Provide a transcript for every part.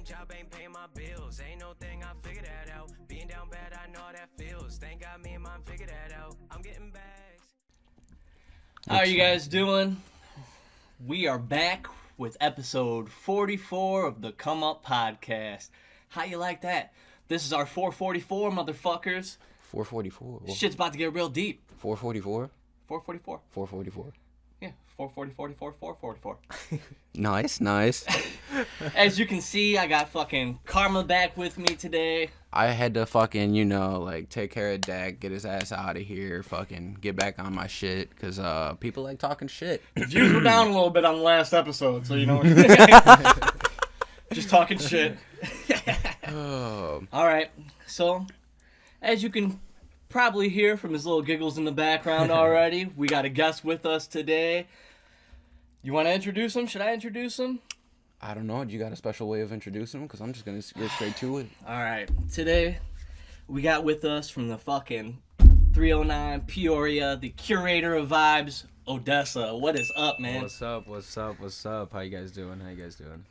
Job ain't paying my bills. Ain't no thing, I figured that out. Being down bad, I know how that feels. Thank God me and mom figured that out. I'm getting bags. How are you guys doing? We are back with episode 44 of the Come Up Podcast. How you like that? This is our 444, motherfuckers. 444. Shit's about to get real deep. 444. 444. 444. Yeah, 444. Nice. As you can see, I got fucking Karma back with me today. I had to fucking, take care of Dak, get his ass out of here, fucking get back on my shit, because people like talking shit. The views were down a little bit on the last episode, so just talking shit. Oh. Alright, so, as you can probably hear from his little giggles in the background already, we got a guest with us today. You want to introduce him? Should I introduce him? I don't know. Do you got a special way of introducing him? Because I'm just going to get straight to it. Alright, today we got with us from the fucking 309 Peoria, the curator of vibes, Odessa. What is up, man? What's up? How you guys doing?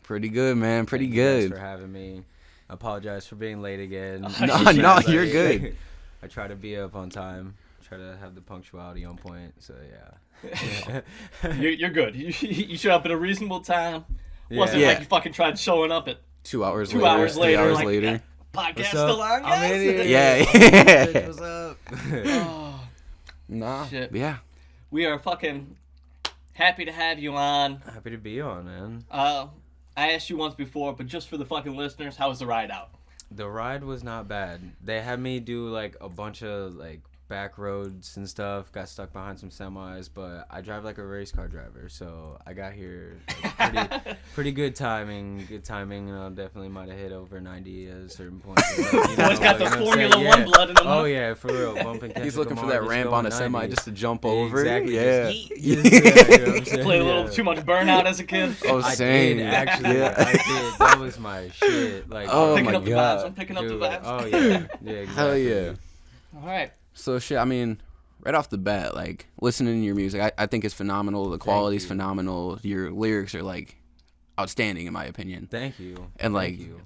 Pretty good, man. Pretty Thank good. You guys for having me. I apologize for being late again. No, you're good. I try to be up on time. Try to have the punctuality on point. So yeah. You're good. You show up at a reasonable time. Yeah. Wasn't like you fucking tried showing up at 2 hours 2 later. hours 3 later. hours Like, later. Podcast What's still up? on, guys? I'm in here. Yeah. What's up? Oh, Nah. shit. Yeah. We are fucking happy to have you on. Happy to be on, man. I asked you once before, but just for the fucking listeners, how was the ride out? The ride was not bad. They had me do like a bunch of like back roads and stuff. Got stuck behind some semis, but I drive like a race car driver, so I got here like, pretty good timing. Definitely might have hit over 90 at a certain point. He's got the Formula One blood in him. Oh yeah, for real. Bumping. He's looking for that ramp on a semi just to jump over. Exactly. Yeah. Played a little too much Burnout as a kid. Oh, same. I did, actually. Yeah. I did. That was my shit. Like, Oh, picking my up the God. vibes. I'm picking up the dude, vibes. Oh yeah. Yeah. Exactly. Hell yeah. All right. So shit, I mean, right off the bat, like listening to your music, I think it's phenomenal. The quality's you. phenomenal. Your lyrics are like outstanding in my opinion. Thank you. And like, Thank you.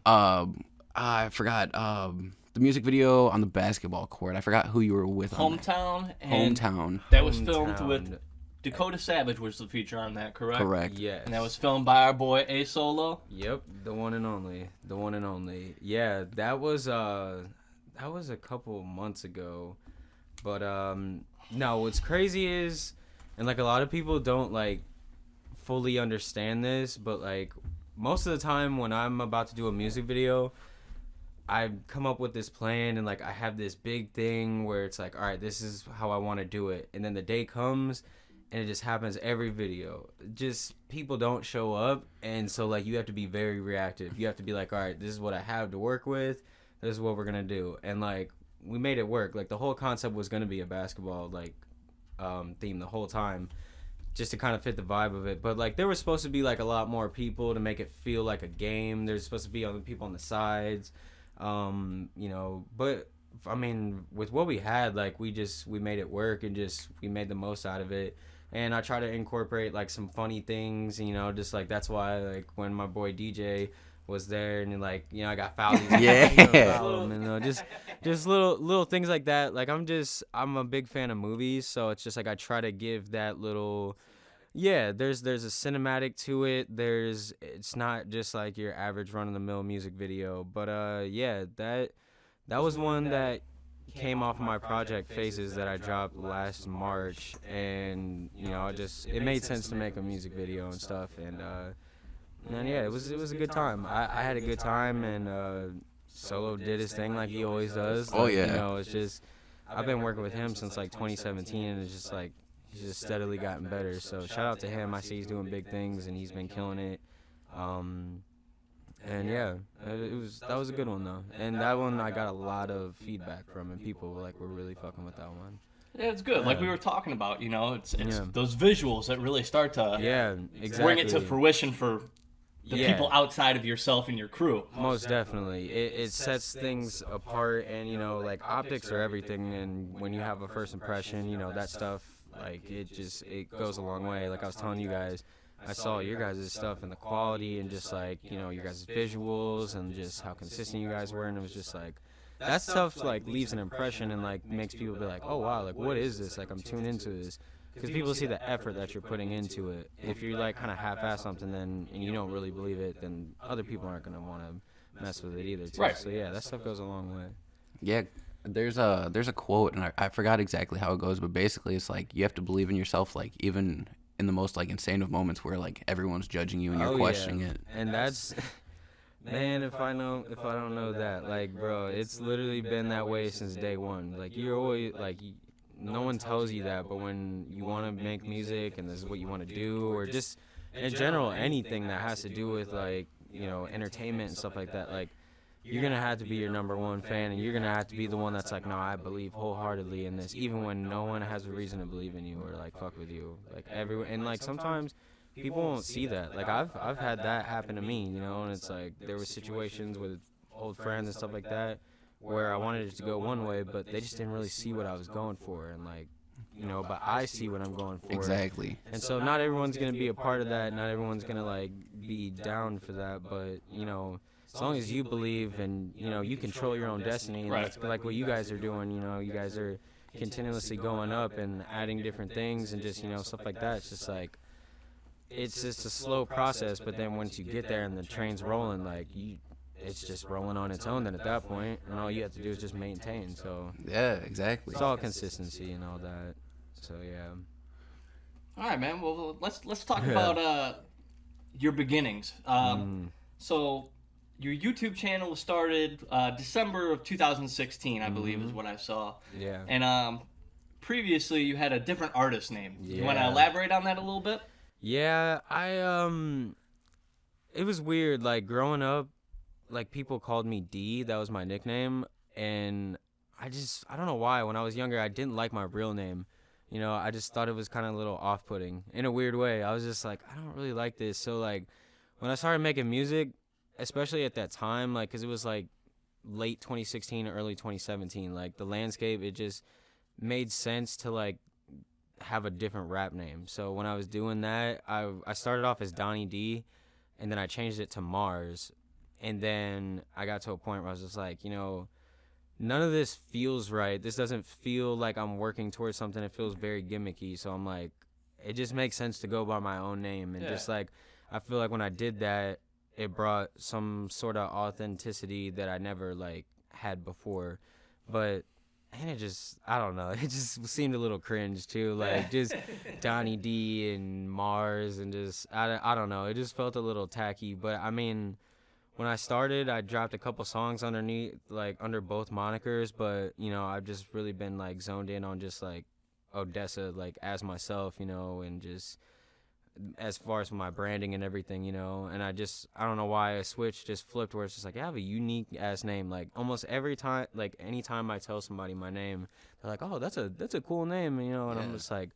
I forgot the music video on the basketball court. I forgot who you were with. on that. Hometown. And Hometown. That was filmed Hometown. with Dakota Savage was the feature on that, correct? Correct. Yes. And that was filmed by our boy A Solo. Yep, the one and only. Yeah, that was a couple months ago. But no, what's crazy is, and like a lot of people don't like fully understand this, but like most of the time when I'm about to do a music video, I come up with this plan and like I have this big thing where it's like, all right, this is how I want to do it, and then the day comes and it just happens every video. Just people don't show up, and so like you have to be very reactive. You have to be like, all right, this is what I have to work with. This is what we're gonna do, and like we made it work. Like the whole concept was gonna be a basketball like theme the whole time, just to kind of fit the vibe of it. But like there was supposed to be like a lot more people to make it feel like a game. There's supposed to be other people on the sides, but I mean with what we had, like we made it work and we made the most out of it. And I try to incorporate like some funny things, just like that's why like when my boy DJ was there and like I got fouled. Yeah. Foul him, and just little things like that. Like I'm a big fan of movies, so it's just like I try to give that little. Yeah, there's a cinematic to it. It's not just like your average run of the mill music video, but that was one that came off of my project Faces that I dropped last March, and it made sense to make a music video and stuff, and yeah, it was a good time. I had a good time, and Solo did his thing like he always does. Oh, Like, yeah. it's just I've been working with him since like 2017, and it's just like he's just steadily gotten better. So shout out to him. I see he's doing big things, and he's been killing it. And yeah, that was a good one though, and that one I got a lot of feedback from, and people were really fucking with that one. Yeah, it's good. Like we were talking about, it's Yeah. those visuals that really start to Yeah, exactly. bring it to fruition for the Yeah. people outside of yourself and your crew. Most definitely. It sets things apart, and, like, optics are everything, and when you have a first impression, that stuff, like, it goes a long way. Like I was telling you guys, I saw your guys' stuff and the quality and just, like, your guys' visuals and just how consistent you guys were, and it was just, like, that stuff, like, leaves an impression and, like, makes people be like, oh, wow, like, what is this? Like, I'm tuned into this. Because people see the effort that you're putting into it. If you're, like, kind of half-ass something and you don't really believe it, then other people aren't going to want to mess with it either, too. Right. So, yeah, that stuff goes a long way. Yeah, there's a quote, and I forgot exactly how it goes, but basically it's like you have to believe in yourself, like, even in the most, like, insane of moments where, like, everyone's judging you and you're questioning it. And that's... Man, if I don't know that, like, bro, it's literally been that way since day one. Like, you're always, like, no one tells you that, but when you want to make music and this is what you want to do, or just in general anything that has to do with, like, entertainment and stuff like that, like, you're gonna have to be your number one fan, and you're gonna have to be the one that's like, no, I believe wholeheartedly in this, even when no one has a reason to believe in you or, like, fuck with you. Like, everyone, and, like, sometimes people won't see that. Like, I've had that happen to me, and it's like there were situations with old friends and stuff like that where I wanted it to go one way, but they just didn't really see what I was going for, and, like, but I see what I'm going for. Exactly. And so not everyone's gonna be a part of that. Not everyone's gonna, like, be down for that. But as long as you believe and you control your own destiny, and Right. that's like what you guys are doing. You guys are continuously going up and adding different things and just stuff like that. It's just like it's just a slow process. But then once you get there and the train's rolling, like it's just rolling on its own then at that point, and all you have to do is just maintain. So Yeah, exactly. it's all consistency and all that. So yeah. All right, man. Well, let's talk about your beginnings. So your YouTube channel was started December of 2016, I believe, is what I saw. Yeah. And previously you had a different artist name. You want to Yeah. elaborate on that a little bit? Yeah, it was weird, like, growing up, like, people called me D, that was my nickname, and I don't know why, when I was younger, I didn't like my real name, I just thought it was kind of a little off-putting, in a weird way. I was just like, I don't really like this. So, like, when I started making music, especially at that time, like, because it was, like, late 2016, early 2017, like, the landscape, it just made sense to, like, have a different rap name. So when I was doing that, I started off as Donnie D, and then I changed it to Mars, and then I got to a point where I was just like, none of this feels right. This doesn't feel like I'm working towards something. It feels very gimmicky. So I'm like, it just makes sense to go by my own name, and just like I feel like when I did that, it brought some sort of authenticity that I never, like, had before. But and it just, I don't know, it just seemed a little cringe too, like, just Donnie D and Mars, and just, I don't know, it just felt a little tacky. But I mean, when I started, I dropped a couple songs underneath, like, under both monikers, but I've just really been, like, zoned in on just, like, Odessa, like, as myself, and just as far as my branding and everything, and I don't know why I switched, just flipped, where it's just like, I have a unique ass name. Like, almost every time, like, anytime I tell somebody my name, they're like, oh, that's a cool name, and I'm just like,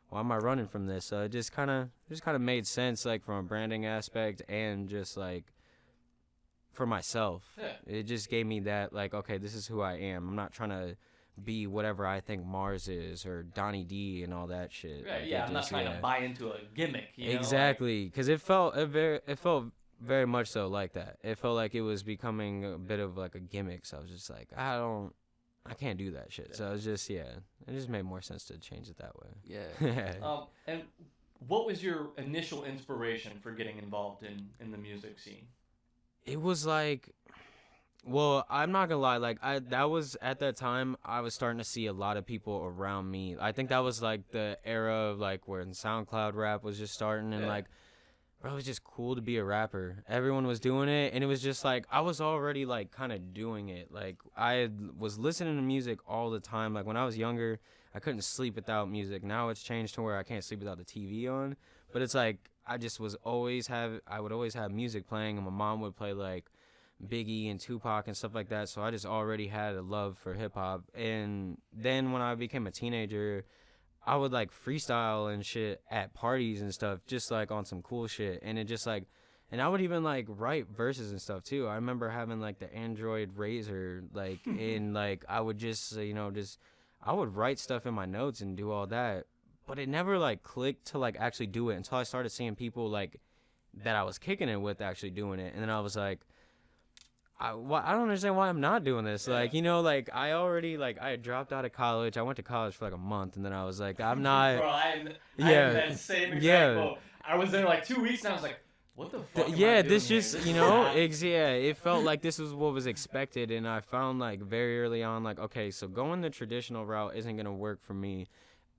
why am I running from this? So it just kind of made sense, like, from a branding aspect, and just, like, for myself. It just gave me that, like, okay, this is who I am. I'm not trying to be whatever I think Mars is, or Donnie D and all that shit. Right, Like, I'm not trying to buy into a gimmick. Exactly, because it felt very much so like that. It felt like it was becoming a bit of, like, a gimmick. So I was just like, I can't do that shit. So it was just, it just made more sense to change it that way. Yeah. And what was your initial inspiration for getting involved in the music scene? It was like, well, I'm not gonna lie, like, that was, at that time, I was starting to see a lot of people around me. I think that was, like, the era of, like, when SoundCloud rap was just starting, and like, bro, it was just cool to be a rapper. Everyone was doing it, and it was just like, I was already, like, kind of doing it. Like, I was listening to music all the time. Like, when I was younger, I couldn't sleep without music. Now it's changed to where I can't sleep without the TV on. But it's like, I would always have music playing, and my mom would play, like, Biggie and Tupac and stuff like that. So I just already had a love for hip hop. And then when I became a teenager, I would like freestyle and shit at parties and stuff, just like on some cool shit. And it just like, and I would even like write verses and stuff too. I remember having like the Android Razor, like, and like I would just, I would write stuff in my notes and do all that. But it never like clicked to like actually do it until I started seeing people like that I was kicking it with actually doing it. And then I was like, I don't understand why I'm not doing this. Like, like I had dropped out of college. I went to college for like a month, and then I was like, I'm not. Bro, I am that same exact boat. I was there like 2 weeks, and I was like, what the fuck am I doing this here? just, it felt like this was what was expected, and I found like very early on, like, okay, so going the traditional route isn't gonna work for me.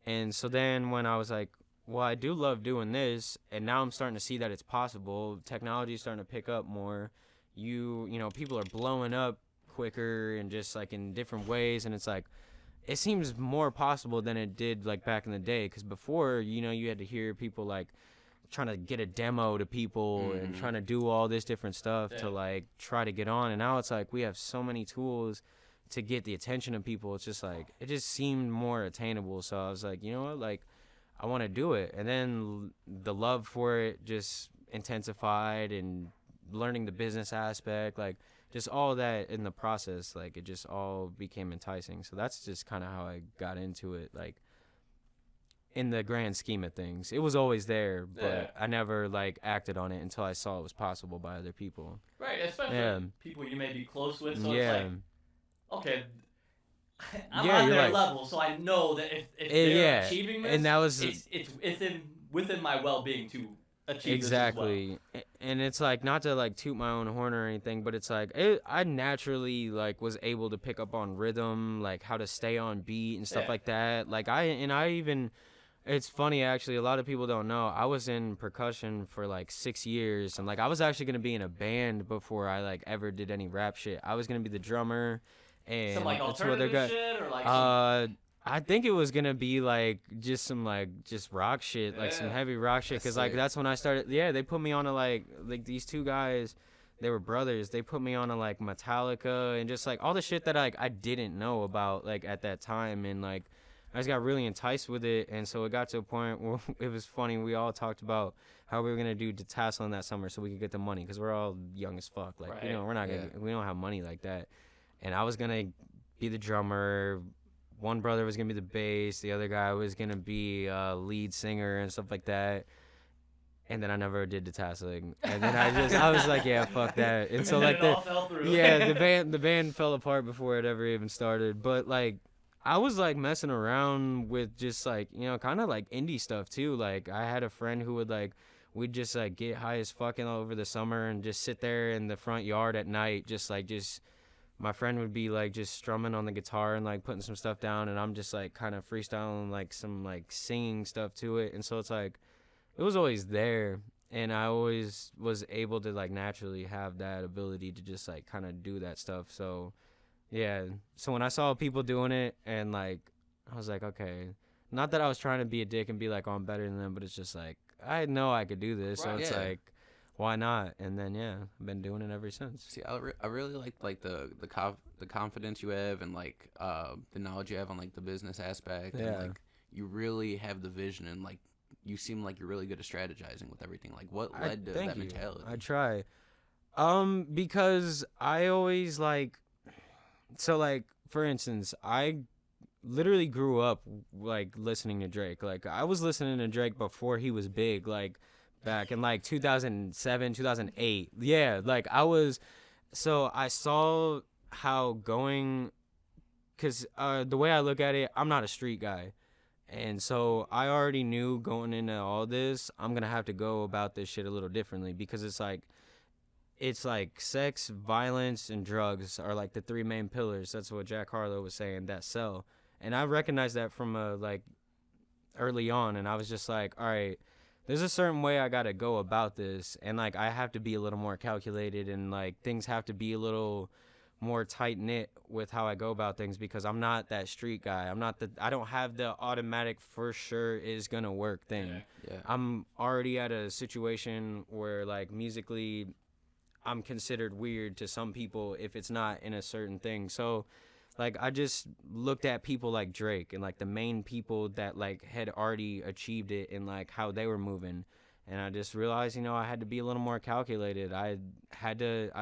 And so then when I was like, well, I do love doing this, and now I'm starting to see that it's possible. Technology is starting to pick up more. People are blowing up quicker and just like in different ways, and it's like it seems more possible than it did like back in the day, because before you had to hear people like trying to get a demo to people and trying to do all this different stuff to like try to get on, and now it's like we have so many tools to get the attention of people. It's just like it just seemed more attainable. So I was like, you know what, like I want to do it. And then the love for it just intensified, and learning the business aspect, like just all that in the process, like it just all became enticing. So that's just kind of how I got into it. Like in the grand scheme of things, it was always there, but I never like acted on it until I saw it was possible by other people. Right, especially people you may be close with. So it's like, okay, I'm on their level, so I know that if they're achieving this, and that was it's within my well-being to achieve exactly this as well. And it's like, not to like toot my own horn or anything, but it's like I naturally like was able to pick up on rhythm, like how to stay on beat and stuff like that. Like it's funny actually, a lot of people don't know, I was in percussion for like 6 years, and like I was actually gonna be in a band before I like ever did any rap shit. I was gonna be the drummer, and some like alternative shit, or like I think it was gonna be like just some like just rock shit, like some heavy rock shit, because like that's when I started. They put me on to like these two guys, they were brothers. They put me on to like Metallica and just like all the shit that like I didn't know about like at that time, and like I just got really enticed with it. And so it got to a point where it was funny. We all talked about how we were gonna do decathlon that summer so we could get the money, because we're all young as fuck. Like we're not gonna, we don't have money like that. And I was gonna be the drummer. One brother was gonna be the bass. The other guy was gonna be lead singer and stuff like that. And then I never did decathlon. And then I was like, yeah, fuck that. And so like the band fell apart before it ever even started. But like I was like messing around with just like kind of like indie stuff too. Like I had a friend who would like, we'd just like get high as fucking over the summer and just sit there in the front yard at night, just my friend would be like just strumming on the guitar and like putting some stuff down, and I'm just like kind of freestyling like some like singing stuff to it. And so it's like it was always there, and I always was able to like naturally have that ability to just like kind of do that stuff. So yeah, so when I saw people doing it, and like I was like, okay, not that I was trying to be a dick and be like, oh, I'm better than them, but it's just like I know I could do this. Right. So it's like, why not? And then I've been doing it ever since. See, I really like the confidence you have, and like the knowledge you have on like the business aspect. Yeah. And like you really have the vision, and like you seem like you're really good at strategizing with everything. Like what led to that mentality? I try. Because I always like, so like for instance, I literally grew up like listening to Drake. Like I was listening to Drake before he was big. Like back in like 2007, 2008. Yeah, like I saw how going, because the way I look at it, I'm not a street guy. And so I already knew going into all this, I'm going to have to go about this shit a little differently, because it's like sex, violence, and drugs are like the three main pillars. That's what Jack Harlow was saying, that sell. And I recognized that from like early on, and I was just like, all right, there's a certain way I got to go about this, and like I have to be a little more calculated, and like things have to be a little more tight-knit with how I go about things, because I'm not that street guy. I don't have the automatic for sure is going to work thing. Yeah. I'm already at a situation where like musically I'm considered weird to some people if it's not in a certain thing. So like I just looked at people like Drake and like the main people that like had already achieved it and like how they were moving. And I just realized, I had to be a little more calculated. I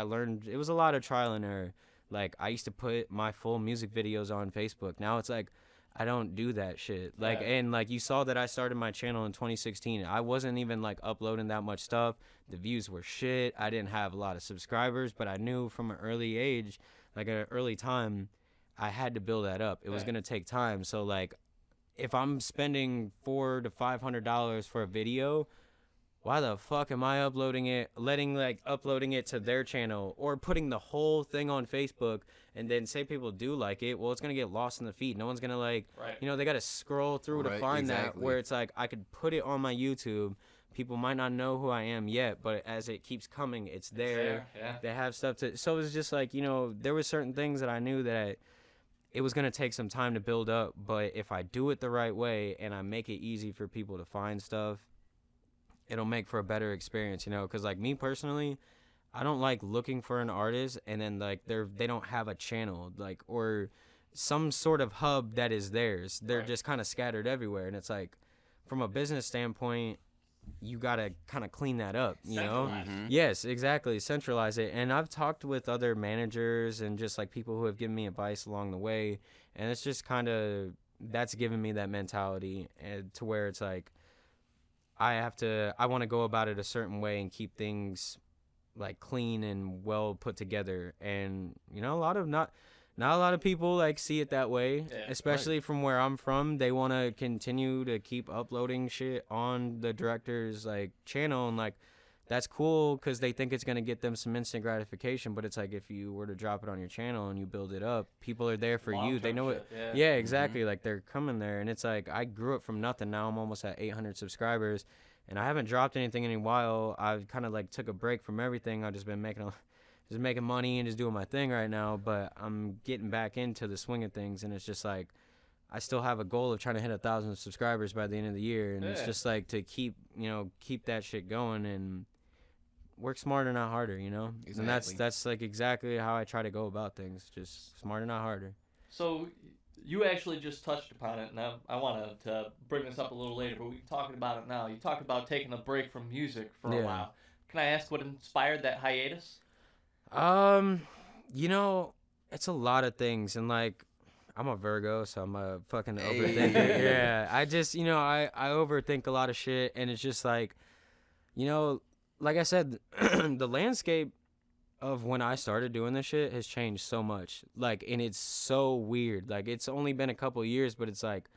learned, it was a lot of trial and error. Like I used to put my full music videos on Facebook. Now it's like, I don't do that shit. Like, and like you saw that I started my channel in 2016. I wasn't even like uploading that much stuff. The views were shit. I didn't have a lot of subscribers, but I knew from an early age, like an early time, I had to build that up. It was gonna take time. So like, if I'm spending $400 to $500 for a video, why the fuck am I uploading it to their channel or putting the whole thing on Facebook and then say people do like it? Well, it's gonna get lost in the feed. No one's gonna like, they gotta scroll through to find that. Where it's like I could put it on my YouTube. People might not know who I am yet, but as it keeps coming, it's there. Yeah. They have stuff to. So it's just like there were certain things that I knew that it was going to take some time to build up, but if I do it the right way and I make it easy for people to find stuff, it'll make for a better experience, because like me personally, I don't like looking for an artist and then like they don't have a channel like or some sort of hub that is theirs. They're just kind of scattered everywhere, and it's like from a business standpoint, you gotta kind of clean that up, Mm-hmm. Yes, exactly, centralize it. And I've talked with other managers and just like people who have given me advice along the way, and it's just kind of that's given me that mentality and to where it's like I want to go about it a certain way and keep things like clean and well put together. And not a lot of people like see it that way, especially from where I'm from. They want to continue to keep uploading shit on the director's like channel, and like that's cool because they think it's gonna get them some instant gratification. But it's like if you were to drop it on your channel and you build it up, people are there for you. They know it. Yeah, exactly. Like they're coming there, and it's like I grew up from nothing. Now I'm almost at 800 subscribers, and I haven't dropped anything in a while. I've kind of like took a break from everything. I've just been making money and just doing my thing right now, but I'm getting back into the swing of things, and it's just like I still have a goal of trying to hit 1,000 subscribers by the end of the year, and it's just like to keep that shit going and work smarter, not harder, Exactly. And that's like exactly how I try to go about things, just smarter, not harder. So you actually just touched upon it, and I want to bring this up a little later, but we're talking about it now. You talked about taking a break from music for a while. Can I ask what inspired that hiatus? It's a lot of things, and like I'm a Virgo, so I'm a fucking overthinker. Yeah, I just I overthink a lot of shit, and it's just like like I said, the landscape of when I started doing this shit has changed so much, like, and it's so weird. Like, it's only been a couple of years, but it's like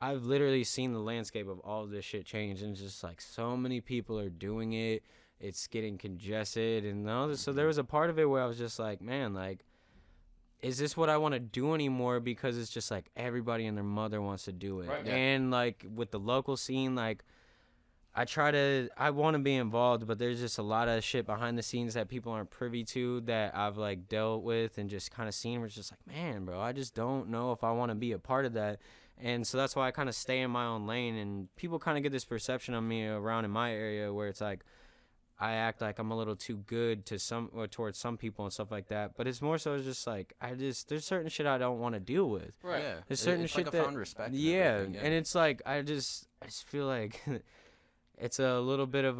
I've literally seen the landscape of all this shit change, and it's just like so many people are doing it. It's getting congested and all this. So there was a part of it where I was just like, man, like, is this what I want to do anymore? Because it's just like everybody and their mother wants to do it. Right, yeah. And like with the local scene, like I want to be involved, but there's just a lot of shit behind the scenes that people aren't privy to that I've like dealt with and just kind of seen where it's just like, man, bro, I just don't know if I want to be a part of that. And so that's why I kind of stay in my own lane, and people kind of get this perception of me around in my area where it's like I act like I'm a little too good to some or towards some people and stuff like that. But it's more so just like there's certain shit I don't want to deal with. Right. Yeah. There's certain it's shit like a found respect. Yeah, and it's like I just feel like it's a little bit of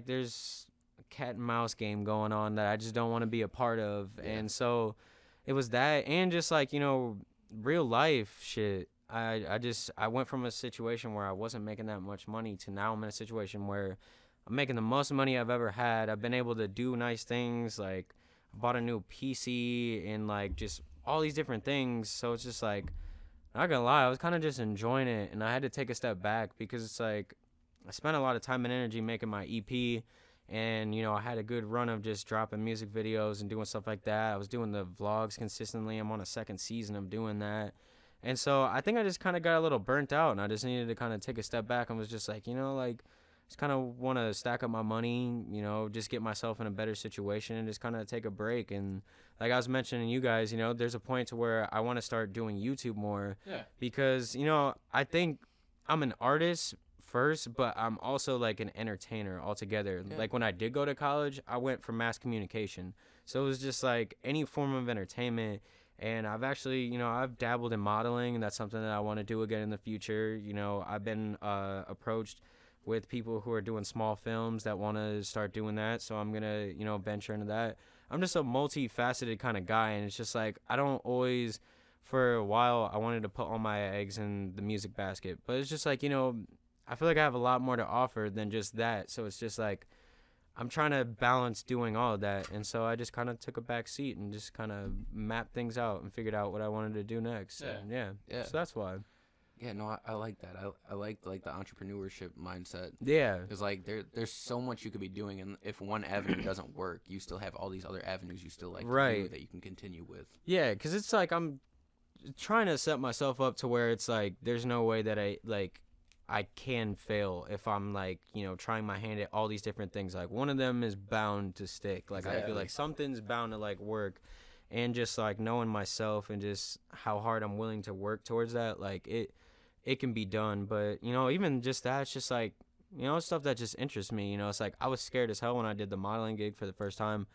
there's a cat and mouse game going on that I just don't want to be a part of. Yeah. And so it was that, and just like real life shit. I went from a situation where I wasn't making that much money to now I'm in a situation where I'm making the most money I've ever had. I've been able to do nice things, like I bought a new PC and like just all these different things. So it's just like, not gonna lie, I was kind of just enjoying it, and I had to take a step back because it's like I spent a lot of time and energy making my EP, and I had a good run of just dropping music videos and doing stuff like that. I was doing the vlogs consistently. I'm on a second season of doing that. And so I think I just kind of got a little burnt out, and I just needed to kind of take a step back and was just like, just kind of want to stack up my money, just get myself in a better situation and just kind of take a break. And like I was mentioning you guys, there's a point to where I want to start doing YouTube more. Yeah. Because, I think I'm an artist first, but I'm also like an entertainer altogether. Yeah. Like when I did go to college, I went for mass communication. So it was just like any form of entertainment. And I've actually, I've dabbled in modeling, and that's something that I want to do again in the future. I've been approached with people who are doing small films that want to start doing that. So I'm going to, venture into that. I'm just a multifaceted kind of guy, and it's just like I don't always, for a while, I wanted to put all my eggs in the music basket. But it's just like, I feel like I have a lot more to offer than just that. So it's just like I'm trying to balance doing all of that. And so I just kind of took a back seat and just kind of mapped things out and figured out what I wanted to do next. Yeah. And so that's why. Yeah, no, I like that. I like the entrepreneurship mindset. Yeah. Because like there's so much you could be doing, and if one avenue doesn't work, you still have all these other avenues you still like to do that you can continue with. Yeah, because it's like I'm trying to set myself up to where it's like there's no way that I can fail if I'm like, trying my hand at all these different things. Like one of them is bound to stick. Like I feel like something's bound to like work, and just like knowing myself and just how hard I'm willing to work towards that, like it can be done. But even just that, it's just like stuff that just interests me. It's like I was scared as hell when I did the modeling gig for the first time,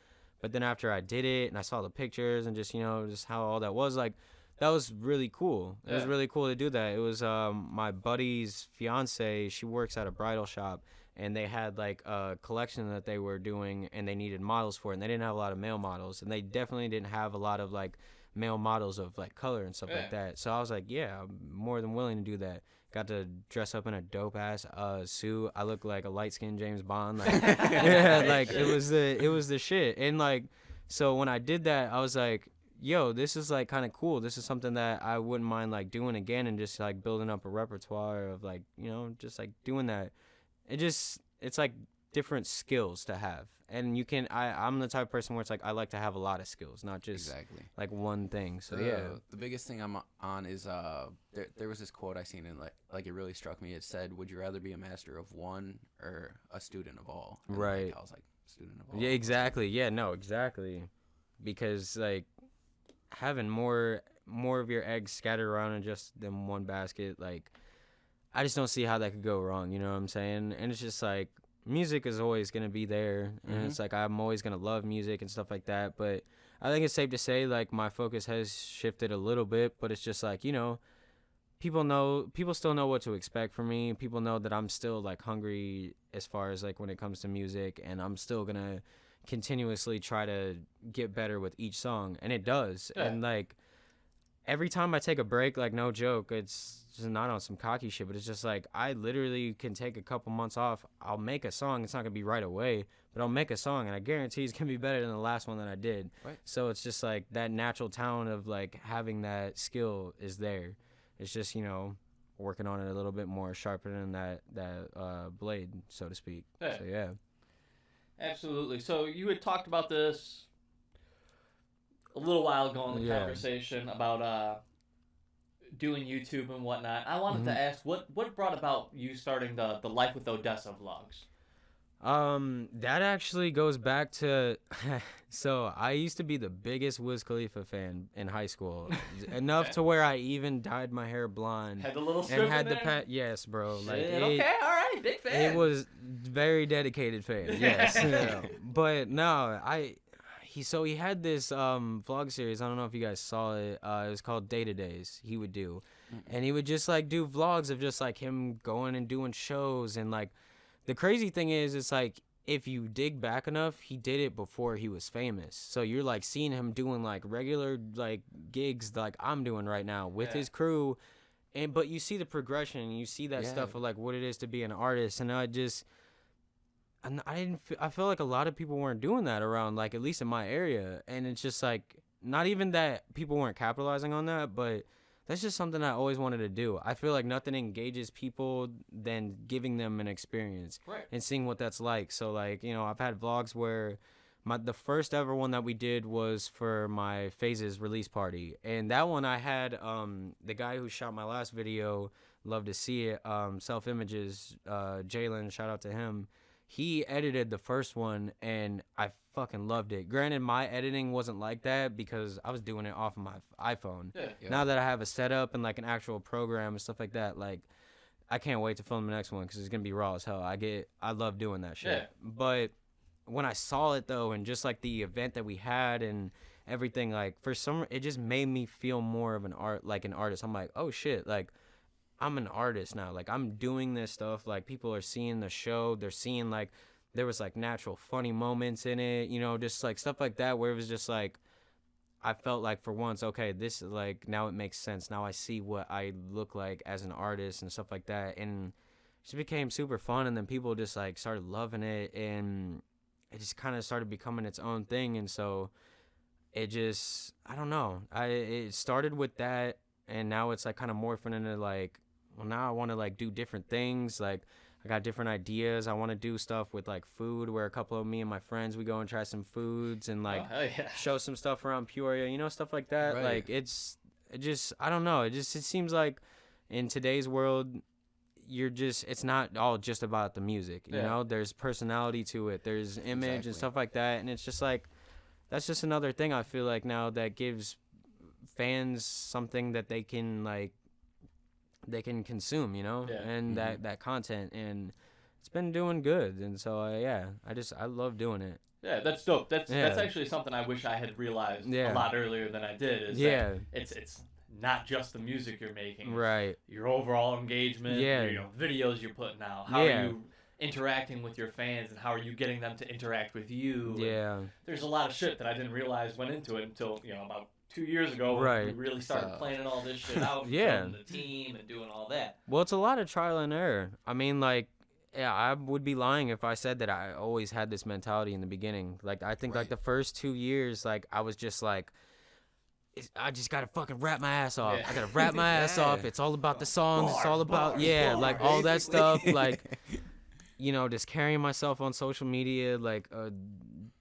but then after I did it and I saw the pictures and just just how all that was, like that was really cool. It was really cool to do that. It was my buddy's fiance. She works at a bridal shop, and they had like a collection that they were doing, and they needed models for it, and they didn't have a lot of male models, and they definitely didn't have a lot of like male models of like color and stuff like that. So I was like, yeah, I'm more than willing to do that. Got to dress up in a dope ass suit. I look like a light skinned James Bond. Like, yeah, like it was the shit. And like, so when I did that, I was like, yo, this is like kind of cool. This is something that I wouldn't mind like doing again, and just like building up a repertoire of like, just like doing that. It's like different skills to have. And you can, I'm the type of person where it's like I like to have a lot of skills, not just like one thing. So the biggest thing I'm on is there was this quote I seen, and like it really struck me. It said, "Would you rather be a master of one or a student of all?" And right. Like, I was like, student of all. Yeah, exactly. Yeah, no, exactly. Because like having more of your eggs scattered around in just in one basket, like I just don't see how that could go wrong. You know what I'm saying? And it's just like, music is always going to be there, and it's like I'm always going to love music and stuff like that, but I think it's safe to say like my focus has shifted a little bit. But it's just like, people still know what to expect from me. People know that I'm still like hungry as far as like when it comes to music, and I'm still going to continuously try to get better with each song, and it does. And like every time I take a break, like no joke, it's just not on some cocky shit, but it's just like I literally can take a couple months off. I'll make a song. It's not gonna be right away, but I'll make a song, and I guarantee it's gonna be better than the last one that I did. Right. So it's just like that natural talent of like having that skill is there. It's just working on it a little bit more, sharpening that blade, so to speak. Yeah. So yeah. Absolutely. So you had talked about this a little while ago in the conversation about doing YouTube and whatnot. I wanted to ask, what brought about you starting the Life with Odessa vlogs? That actually goes back to so I used to be the biggest Wiz Khalifa fan in high school, enough to where I even dyed my hair blonde. Had the little strip and had in the there? Yes, bro. Like okay, all right, big fan. It was very dedicated fan. Yes. But no, he had this vlog series. I don't know if you guys saw it. It was called Day to Days. He would do, and he would just like do vlogs of just like him going and doing shows. And like the crazy thing is, it's like if you dig back enough, he did it before he was famous. So you're like seeing him doing like regular like gigs like I'm doing right now with his crew, but you see the progression, and you see that stuff of like what it is to be an artist. And I feel like a lot of people weren't doing that around, like, at least in my area. And it's just like, not even that people weren't capitalizing on that, but that's just something I always wanted to do. I feel like nothing engages people than giving them an experience and seeing what that's like. So like, I've had vlogs where the first ever one that we did was for my Phases release party. And that one I had the guy who shot my last video, love to see it, Self Images, Jalen, shout out to him. He edited the first one, and I fucking loved it. Granted, my editing wasn't like that because I was doing it off of my iPhone. Yeah. Now that I have a setup and like an actual program and stuff like that, like I can't wait to film the next one because it's gonna be raw as hell. I love doing that shit. Yeah. But when I saw it though, and just like the event that we had and everything, like for some, it just made me feel more of an artist. I'm like, oh shit, like I'm an artist now. Like I'm doing this stuff. Like people are seeing the show. They're seeing like there was like natural funny moments in it. You know, just like stuff like that where it was just like. I felt like for once, okay, this is like, now it makes sense. Now I see what I look like as an artist and stuff like that. And it just became super fun. And then people just like started loving it. And it just kind of started becoming its own thing. And so it just, I don't know. It started with that. And now it's like kind of morphing into like, well, now I want to like do different things. Like, I got different ideas. I want to do stuff with like food where a couple of me and my friends, we go and try some foods and like show some stuff around Peoria, you know, stuff like that. Right. Like it just, I don't know. It seems like in today's world, it's not all just about the music, you know, there's personality to it. There's image and stuff like that. And it's just like, that's just another thing I feel like now that gives fans something that they can like, they can consume, you know, and that content, and it's been doing good. And so I love doing it. Yeah, that's dope. That's actually something I wish I had realized a lot earlier than I did. Is that it's not just the music you're making, right? Your overall engagement, your videos you're putting out. How are you interacting with your fans, and how are you getting them to interact with you? Yeah, and there's a lot of shit that I didn't realize went into it until about 2 years ago, right? We really started planning all this shit out, from the team and doing all that. Well, it's a lot of trial and error. I mean, like, I would be lying if I said that I always had this mentality in the beginning. Like, I think like the first 2 years, like I was just like, I just gotta fucking rap my ass off. I gotta rap my ass off. It's all about the songs. It's all about like all that stuff. Like, just carrying myself on social media like a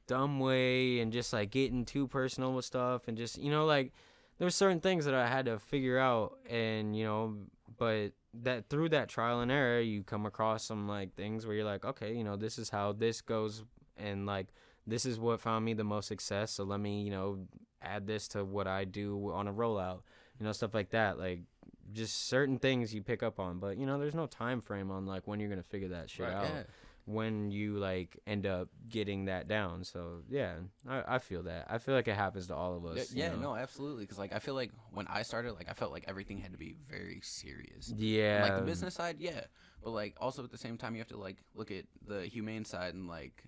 dumb way and just like getting too personal with stuff and just like there's certain things that I had to figure out, and but that through that trial and error you come across some like things where you're like, okay, this is how this goes, and like this is what found me the most success, so let me add this to what I do on a rollout, stuff like that. Like just certain things you pick up on, but there's no time frame on like when you're gonna figure that shit out. When you like end up getting that down. So I feel that. I feel like it happens to all of us. No, absolutely. Because like I feel like when I started, like I felt like everything had to be very serious. Yeah. Like the business side, but like also at the same time you have to like look at the humane side and like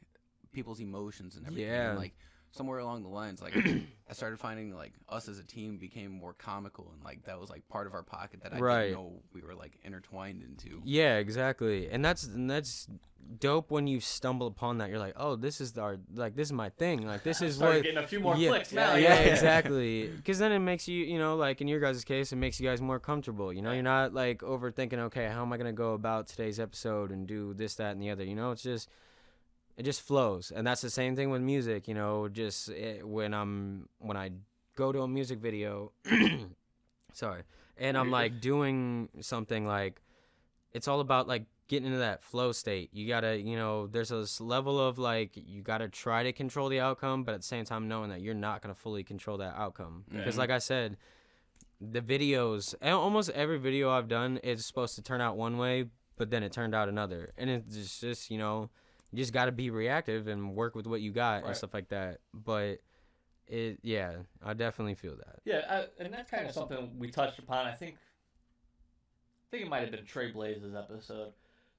people's emotions and everything. Yeah. And, like somewhere along the lines, like I started finding like us as a team became more comical, and like that was like part of our pocket that I didn't know we were like intertwined into. Yeah, exactly. And that's dope when you stumble upon that. You're like, oh, this is this is my thing. Like this is what getting a few more clicks now. Yeah, exactly. Because then it makes you, like in your guys' case, it makes you guys more comfortable. You're not like overthinking. Okay, how am I gonna go about today's episode and do this, that, and the other? It just flows. And that's the same thing with music. When I go to a music video, sorry, and I'm like doing something, like it's all about like getting into that flow state. You gotta, there's this level of like you gotta try to control the outcome, but at the same time knowing that you're not gonna fully control that outcome. Because like I said, the videos, almost every video I've done is supposed to turn out one way, but then it turned out another, and it's just you just got to be reactive and work with what you got and stuff like that. But I definitely feel that. Yeah, and that's kind of something we touched upon. I think it might have been Trey Blaze's episode,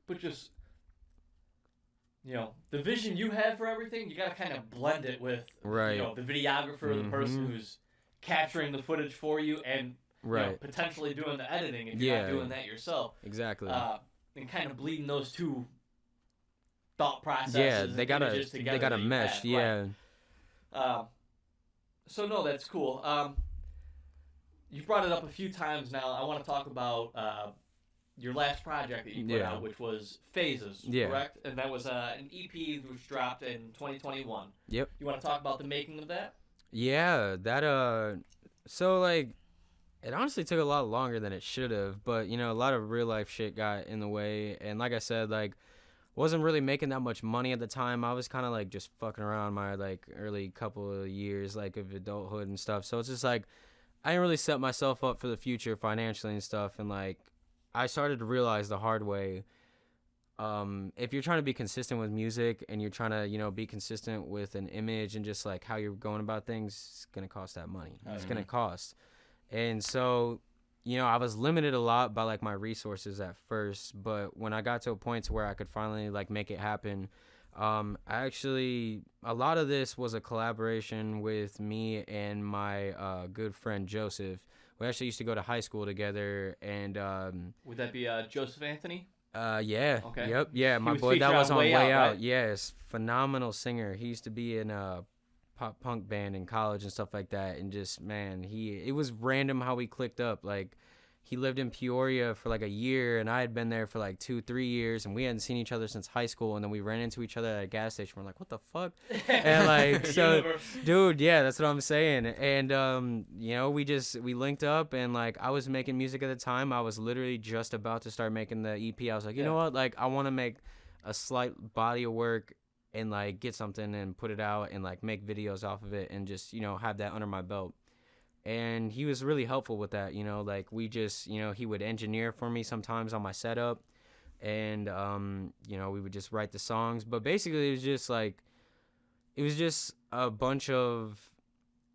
but just the vision you have for everything, you got to kind of blend it with the videographer, the person who's capturing the footage for you, and potentially doing the editing if you're not doing that yourself. Exactly. And kind of bleeding those two thought processes. Yeah, they gotta mesh. Yeah. So no, that's cool. You've brought it up a few times now. I want to talk about your last project that you put out, which was Phases, correct? And that was an EP which dropped in 2021. Yep. You want to talk about the making of that? Yeah, that so like it honestly took a lot longer than it should have, but a lot of real life shit got in the way, and like I said, like wasn't really making that much money at the time. I was kind of like just fucking around my like early couple of years like of adulthood and stuff. So it's just like I didn't really set myself up for the future financially and stuff. And like I started to realize the hard way. If you're trying to be consistent with music and you're trying to, you know, be consistent with an image and just like how you're going about things, it's gonna cost that money. It's gonna cost. And so, you know, I was limited a lot by like my resources at first, but when I got to a point to where I could finally like make it happen, I actually, a lot of this was a collaboration with me and my good friend Joseph. We actually used to go to high school together, and would that be Joseph Anthony? Yeah. Okay. Yep. Yeah, my was boy that featured was on on Way Way Out, Out. right? Yes, phenomenal singer. He used to be in a pop punk band in college and stuff like that, and just man, it was random how we clicked up. Like, he lived in Peoria for like a year, and I had been there for like 2-3 years, and we hadn't seen each other since high school. And then we ran into each other at a gas station. We're like, what the fuck? And like, so, dude, yeah, that's what I'm saying. And you know, we linked up, and like, I was making music at the time. I was literally just about to start making the EP. I was like, you know what? Like, I want to make a slight body of work and like get something and put it out and like make videos off of it and just, you know, have that under my belt. And he was really helpful with that, you know, like we just, you know, he would engineer for me sometimes on my setup, and you know, we would just write the songs. But basically it was just a bunch of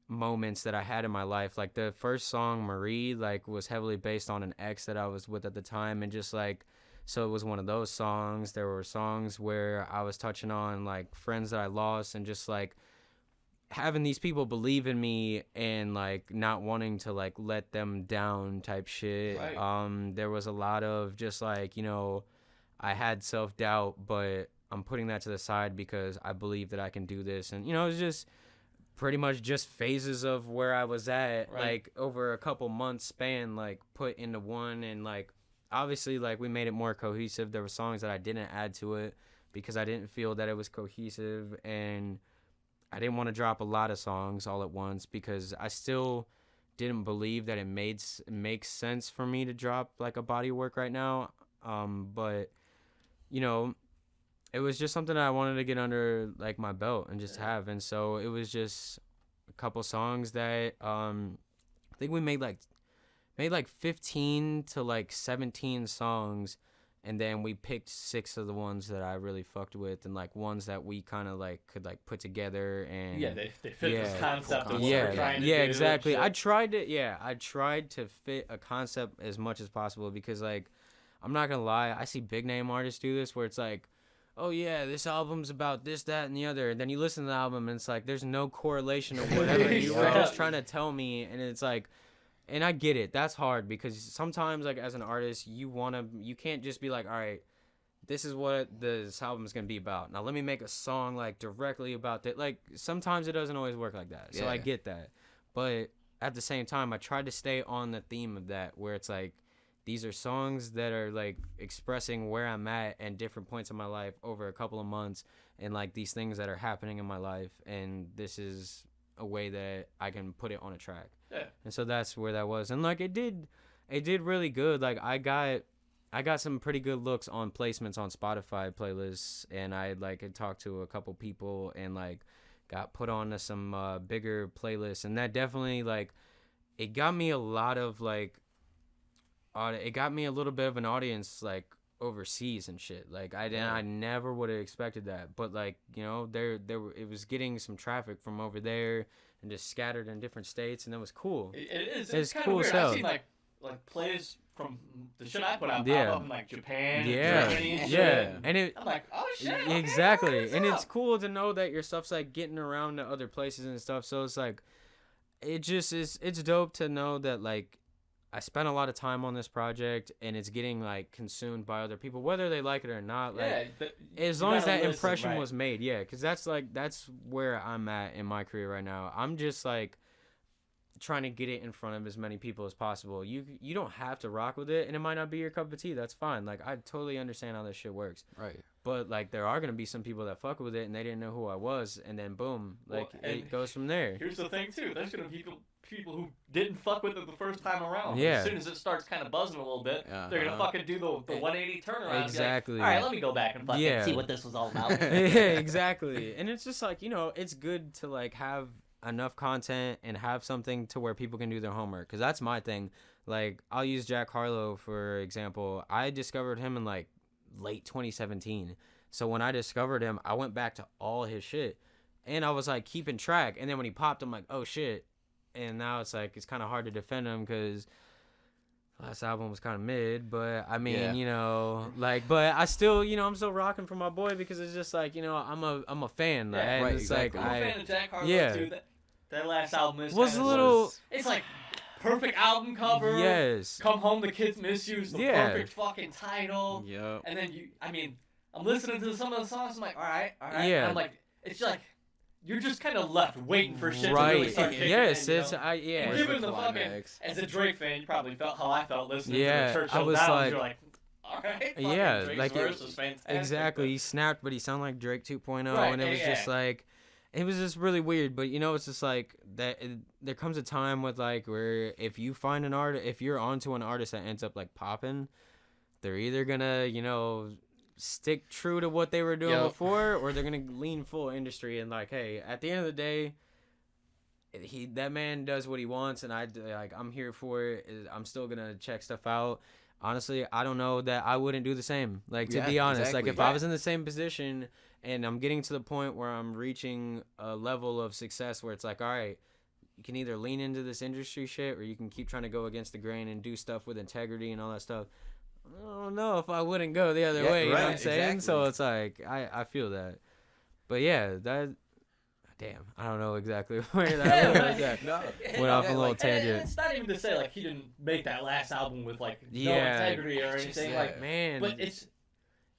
moments that I had in my life. Like the first song, Marie, like was heavily based on an ex that I was with at the time, and just like, so it was one of those songs. There were songs where I was touching on like friends that I lost, and just like having these people believe in me and like not wanting to like let them down type shit. Right. There was a lot of just like, you know, I had self-doubt, but I'm putting that to the side because I believe that I can do this. And, you know, it's just pretty much just phases of where I was at, right, like over a couple months span, like put into one. And like, obviously, like we made it more cohesive. There were songs that I didn't add to it because I didn't feel that it was cohesive, and I didn't want to drop a lot of songs all at once because I still didn't believe that it makes sense for me to drop like a body of work right now. But you know, it was just something that I wanted to get under like my belt and just have. And so it was just a couple songs that I think we made like 15 to like 17 songs. And then we picked 6 of the ones that I really fucked with, and like ones that we kind of like could like put together. And yeah, they fit this concept of what we're trying to do. Yeah, exactly. I tried to fit a concept as much as possible, because like, I'm not gonna lie, I see big name artists do this where it's like, oh yeah, this album's about this, that, and the other, and then you listen to the album and it's like there's no correlation or whatever you were just trying to tell me. And it's like, and I get it. That's hard because sometimes, like, as an artist, you can't just be like, all right, this is what this album is going to be about. Now let me make a song, like, directly about that. Like, sometimes it doesn't always work like that. So I get that. But at the same time, I tried to stay on the theme of that, where it's like, these are songs that are, like, expressing where I'm at and different points in my life over a couple of months, and, like, these things that are happening in my life. And this is a way that I can put it on a track. Yeah. And so that's where that was. And like, it did really good. Like, I got some pretty good looks on placements on Spotify playlists, and I like had talked to a couple people and like got put on to some bigger playlists, and that definitely, like, it got me a lot of like it got me a little bit of an audience like overseas and shit. Like, I never would have expected that, but like, you know, it was getting some traffic from over there and just scattered in different states, and that was cool. It's kind cool of weird. I've seen like plays from the shit I put out pop up in like Japan, and Germany, and shit. And I'm like, oh shit, okay, exactly. And it's cool to know that your stuff's like getting around to other places and stuff. So it's like, it's dope to know that like I spent a lot of time on this project, and it's getting like consumed by other people, whether they like it or not. Like, as long as that impression was made, because that's where I'm at in my career right now. I'm just like trying to get it in front of as many people as possible. You don't have to rock with it, and it might not be your cup of tea. That's fine. Like, I totally understand how this shit works. Right. But like, there are gonna be some people that fuck with it, and they didn't know who I was, and then boom, like, it goes from there. Here's the thing too. There's gonna be people who didn't fuck with it the first time around. Yeah. As soon as it starts kind of buzzing a little bit, they're gonna fucking do the 180 turnaround. Exactly. Like, all right, let me go back and fucking see what this was all about. Yeah, exactly. And it's just like, you know, it's good to like have enough content and have something to where people can do their homework. Because that's my thing. Like, I'll use Jack Harlow, for example. I discovered him in, like, late 2017. So when I discovered him, I went back to all his shit. And I was, like, keeping track. And then when he popped, I'm like, oh, shit. And now it's, like, it's kind of hard to defend him because last album was kind of mid. But, I mean, you know, like, but I still, you know, I'm still rocking for my boy because it's just, like, you know, I'm a fan. Yeah, and right, it's exactly. like, I'm a fan of Jack Harlow, yeah. too. That last album is Was kinda a little... just- it's, like, perfect album cover. Yes. Come Home, the Kids Miss You is the Yeah. perfect fucking title. Yep. And then I'm listening to some of the songs, I'm like, all right. Yeah. And I'm like, it's like, you're just kind of left waiting for shit to Right. really start kicking Yes, in, you it's... know? yeah. And Where's given the the fucking, climax? as a Drake fan, you probably felt how I felt listening Yeah, to the Church I Hill was Downs. like- You're like, all right, fucking Yeah, Drake's like, verse was fantastic. Exactly. He snapped, but he sounded like Drake 2.0, Right, and it was just like, it was just really weird. But you know, it's just like that. There comes a time with like where if you find an artist, if you're onto an artist that ends up like popping, they're either gonna, you know, stick true to what they were doing Yep. before, or they're gonna lean full industry and like, hey, at the end of the day, that man does what he wants, and I'm here for it. I'm still gonna check stuff out. Honestly, I don't know that I wouldn't do the same. Like, to Yeah, be honest, exactly. like if I was in the same position and I'm getting to the point where I'm reaching a level of success where it's like, all right, you can either lean into this industry shit or you can keep trying to go against the grain and do stuff with integrity and all that stuff. I don't know if I wouldn't go the other Yeah, way, you know right, what I'm saying? So exactly. it's like, I feel that. But yeah, damn, I don't know exactly where that was at. No. Went off a little And tangent. it's not even to say like he didn't make that last album with like no Yeah, integrity or it's anything. just, Like, Man. but it's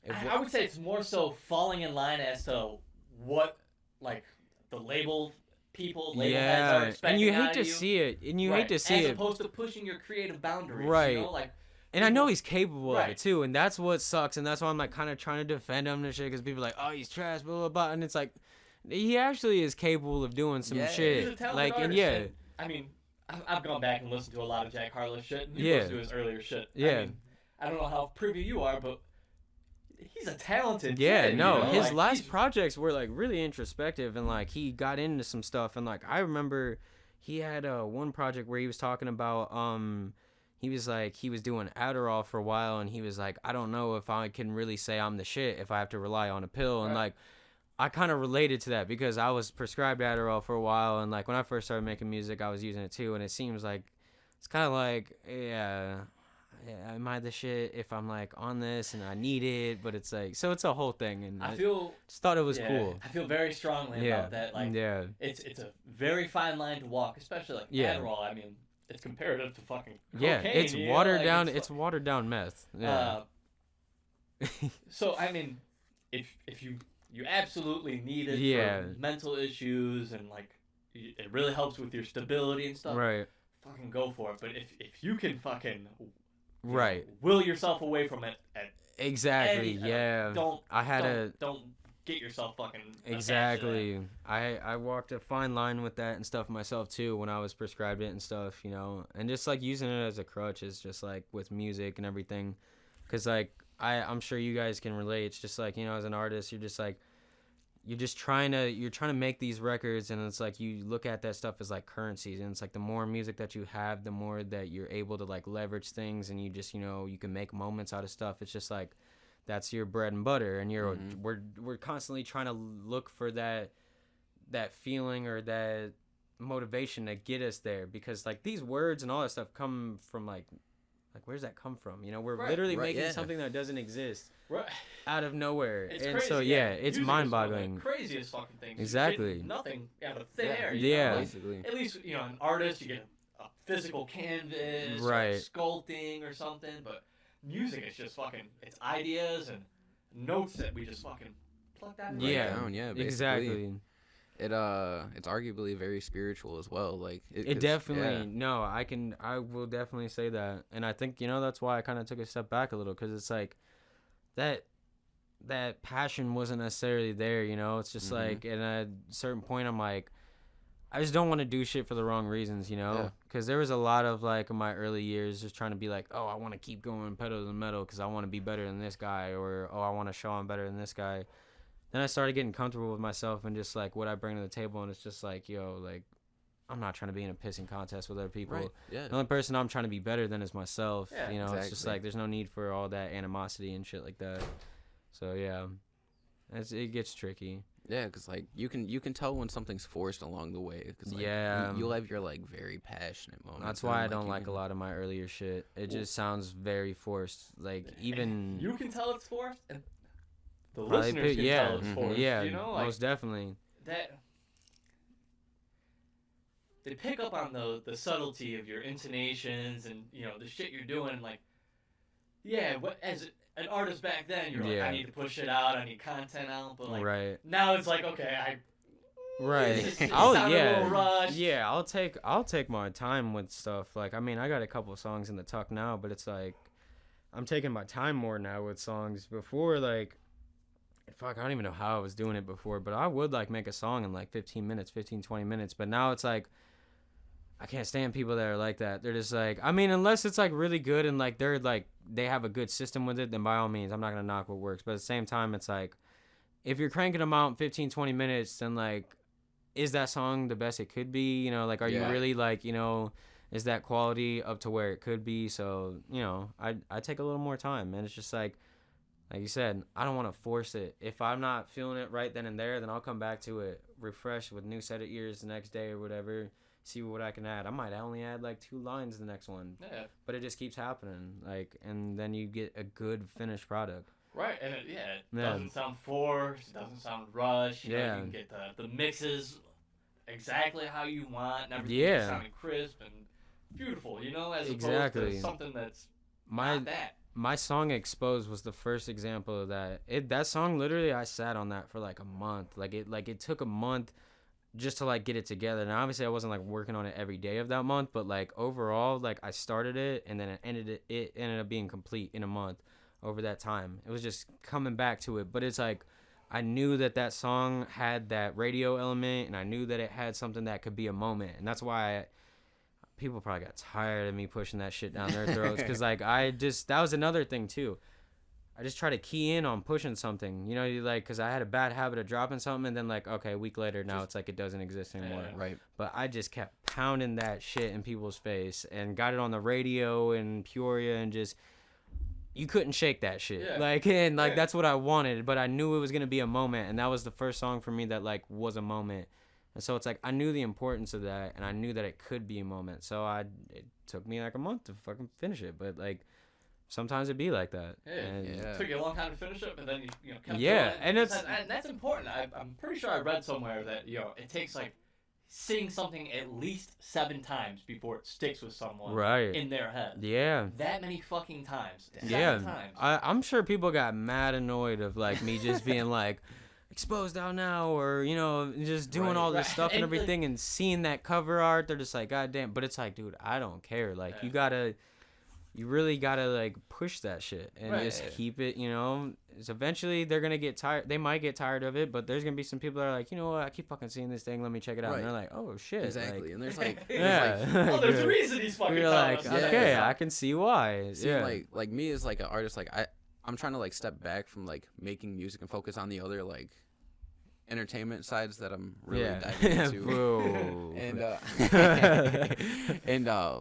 it I would say it's more so falling in line as to what like the label heads are yeah, expecting and you out hate to of you. see it, and you Right, hate to see as it. opposed to pushing your creative boundaries. Right. You know? Like, And I know he's capable of Right. it too, and that's what sucks, and that's why I'm like kind of trying to defend him and shit, because people are like, oh, he's trash, blah blah blah, and it's like, he actually is capable of doing some Yeah, shit. he's a talented Like, artist. and yeah, And, I mean, I've gone back and listened to a lot of Jack Harlow shit. And Yeah. listened to his earlier shit. Yeah. I mean, I don't know how privy you are, but he's a talented yeah, kid, no, you know? his Like, last he's- projects were like really introspective, and like he got into some stuff, and like I remember he had one project where he was talking about he was like, he was doing Adderall for a while, and he was like, I don't know if I can really say I'm the shit if I have to rely on a pill. And Right. like, I kind of related to that because I was prescribed Adderall for a while, and like when I first started making music, I was using it too, and it seems like it's kind of like, yeah, am I the shit if I'm like on this and I need it? But it's like, so it's a whole thing, and I feel just thought it was yeah, cool. I feel very strongly Yeah, about that. Like, yeah, it's a very fine line to walk, especially like Yeah. Adderall. I mean, it's comparative to fucking yeah. cocaine. It's you know? watered Like, down. it's It's watered down meth. Yeah. So I mean, if you absolutely need it Yeah. for mental issues and like it really helps with your stability and stuff, Right. fucking go for it. But if you can fucking Right. will yourself away from it at Exactly. any- Yeah. don't I had don't get yourself fucking attached to that. Exactly. I walked a fine line with that and stuff myself too when I was prescribed it and stuff, you know, and just like using it as a crutch is just like with music and everything, because like I'm sure you guys can relate. It's just like, you know, as an artist, you're just like, you're trying to make these records, and it's like you look at that stuff as like currencies, and it's like the more music that you have, the more that you're able to like leverage things, and you just, you know, you can make moments out of stuff. It's just like that's your bread and butter, and we're constantly trying to look for that feeling or that motivation to get us there, because like these words and all that stuff come from like where's that come from? You know, we're Right, literally right, making yeah. something that doesn't exist Right. out of nowhere. It's And crazy. so yeah, it's Music is mind-boggling. one of the craziest fucking things. You Exactly. get nothing out of thin air. Yeah. Know? Like, Basically. at least, you know, an artist, you get a physical canvas, Right. or sculpting or something, but music is just fucking, it's ideas and notes that we just fucking plucked out of Yeah, down, yeah, basically. exactly. It's arguably very spiritual as well. Like It 'cause, definitely yeah. no, I will definitely say that, and I think, you know, that's why I kind of took a step back a little, because it's like that passion wasn't necessarily there, you know. It's just like at a certain point I'm like, I just don't want to do shit for the wrong reasons, you Yeah. know, because there was a lot of like in my early years just trying to be like, oh, I want to keep going pedal to the metal because I want to be better than this guy, or oh, I want to show I'm better than this guy. then I started getting comfortable with myself and just like what I bring to the table, and it's just like, yo, like I'm not trying to be in a pissing contest with other people. Right. Yeah. The only person I'm trying to be better than is myself. Yeah, you know, it's just exactly. like there's no need for all that animosity and shit like that. So yeah, it gets tricky. Yeah, because like you can tell when something's forced along the way. Cause, like, Yeah. you'll have your like very passionate moments. That's and why then, I don't you like a can- lot of my earlier shit. It just sounds very forced. Like even You can tell it's forced, and the probably listeners can yeah, tell it's forced. yeah, You know, like most definitely. that. They pick up on the subtlety of your intonations and the shit you're doing. Like, yeah, as an artist back then, you're like, Yeah. I need to push it out, I need content out, but like Right. now it's like, okay, Right. It Oh sounded a little yeah. rushed. Yeah, I'll take my time with stuff. Like I mean, I got a couple songs in the tuck now, but it's like I'm taking my time more now with songs. Before, like fuck, I don't even know how I was doing it before, but I would like make a song in like 15 minutes, 20 minutes, but now it's like I can't stand people that are like that. They're just like, I mean, unless it's like really good and like they're like they have a good system with it, then by all means, I'm not going to knock what works. But at the same time, it's like if you're cranking them out in 15, 20 minutes, then like is that song the best it could be? You know, like, are you Yeah. really like, is that quality up to where it could be? So, I take a little more time, and it's just like you said, I don't want to force it. If I'm not feeling it right then and there, then I'll come back to it, refresh with new set of ears the next day or whatever, see what I can add. I might only add like 2 lines the next one, Yeah, but it just keeps happening, like, and then you get a good finished product. right, and it Yeah. doesn't sound forced, it doesn't sound rushed. You Yeah. can get the mixes exactly how you want, and everything Yeah. just sounding crisp and beautiful. As opposed Exactly. to something that's My not that. my song Exposed was the first example of that. That song, literally I sat on that for like a month. It took a month just to like get it together. And obviously I wasn't like working on it every day of that month, but like overall, like I started it and then it ended up being complete in a month over that time. It was just coming back to it, but it's like I knew that song had that radio element, and I knew that it had something that could be a moment, and that's why people probably got tired of me pushing that shit down their throats, because like that was another thing too. I just try to key in on pushing something, because I had a bad habit of dropping something, and then like, okay, a week later, now it's like it doesn't exist anymore. Yeah. Right. But I just kept pounding that shit in people's face and got it on the radio in Peoria, and just you couldn't shake that shit. Yeah. That's what I wanted, but I knew it was gonna be a moment, and that was the first song for me that like was a moment. And so it's like I knew the importance of that, and I knew that it could be a moment. So it took me like a month to fucking finish it, but like sometimes it'd be like that. Yeah. And Yeah. It took you a long time to finish it, but then you kept Yeah, going. and it's- and that's important. I'm pretty sure I read somewhere that it takes like sing something at least 7 times before it sticks with someone Right. in their head. Yeah. That many fucking times. 7 Yeah. times. I'm sure people got mad annoyed of like me just being like Exposed out now, or just doing Right, all this right. stuff and And, like- everything, and seeing that cover art, they're just like, God damn. But it's like, dude, I don't care. Like you really gotta like push that shit and Right. just keep it. It's eventually they're gonna get tired. They might get tired of it, but there's gonna be some people that are like, you know what, I keep fucking seeing this thing. Let me check it out. Right. And they're like, oh shit. Exactly. Like, And there's like, yeah. Oh, there's a Good. reason he's fucking You're telling like, us. okay, Yeah. I can see why. see, Yeah. like me as like an artist, like I'm trying to like step back from like making music and focus on the other like entertainment sides that I'm really diving into. Bro. and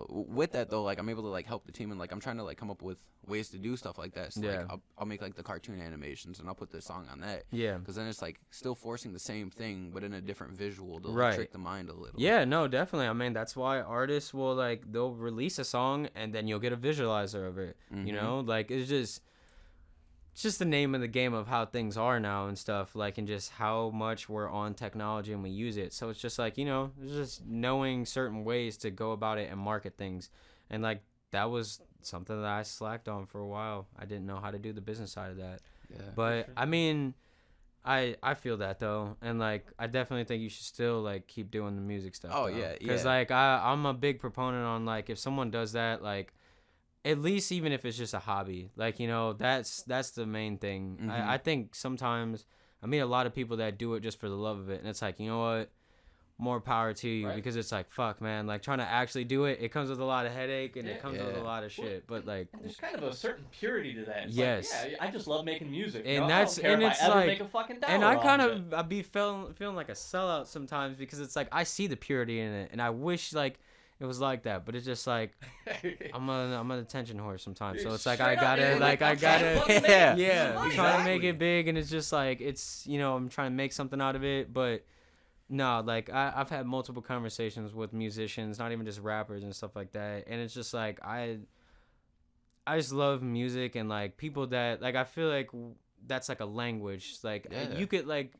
with that though, like I'm able to like help the team, and like I'm trying to like come up with ways to do stuff like that. So Yeah. like I'll make like the cartoon animations, and I'll put this song on that. Yeah. Because then it's like still forcing the same thing, but in a different visual to like, Right. trick the mind a little. Yeah, no, definitely. I mean, that's why artists will they'll release a song and then you'll get a visualizer of it. Mhm. Like it's just the name of the game of how things are now and stuff, like, and just how much we're on technology and we use it. So it's just like, it's just knowing certain ways to go about it and market things. And like that was something that I slacked on for a while. I didn't know how to do the business side of that. Yeah. But I mean, I feel that though, and like I definitely think you should still like keep doing the music stuff. Oh, though. yeah, Because yeah. like I'm a big proponent on like if someone does that, like at least even if it's just a hobby, like that's the main thing. Mhm. I think sometimes I meet a lot of people that do it just for the love of it, and it's like, you know what, more power to you, Right. because it's like, fuck, man, like trying to actually do it, it comes with a lot of headache, and it comes with a lot of shit. But like, and there's kind of a certain purity to that. It's yes, like, yeah, I just love making music. and you know? that's I don't care and if it's I ever like, make a fucking dollar and I off kind of of I be feeling like a sellout sometimes, because it's like I see the purity in it, and I wish like it was like that, but it's just like it. I'm an attention whore sometimes, so it's like Straight I up, gotta man. like I I'm trying to gotta fucking make it. yeah, I'm Exactly. trying to make it big, and it's just like it's I'm trying to make something out of it, but no, like I've had multiple conversations with musicians, not even just rappers and stuff like that, and it's just like I just love music, and like people that like I feel like that's like a language, like you could like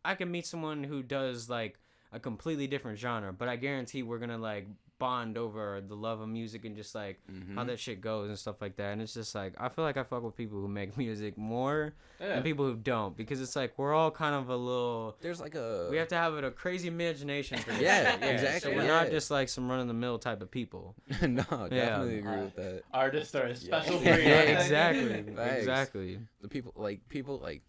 I can meet someone who does like a completely different genre, but I guarantee we're gonna like bond over the love of music and just like how that shit goes and stuff like that. And it's just like I feel like I fuck with people who make music more than people who don't, because it's like we're all kind of a little, There's like a we have to have a crazy imagination for this Yeah, shit. exactly, So we're yeah. not just like some run-of-the-mill type of people. no, definitely agree with that. Artists are a special Yeah, breed. Yeah, aren't they? exactly. Facts. Exactly. The people like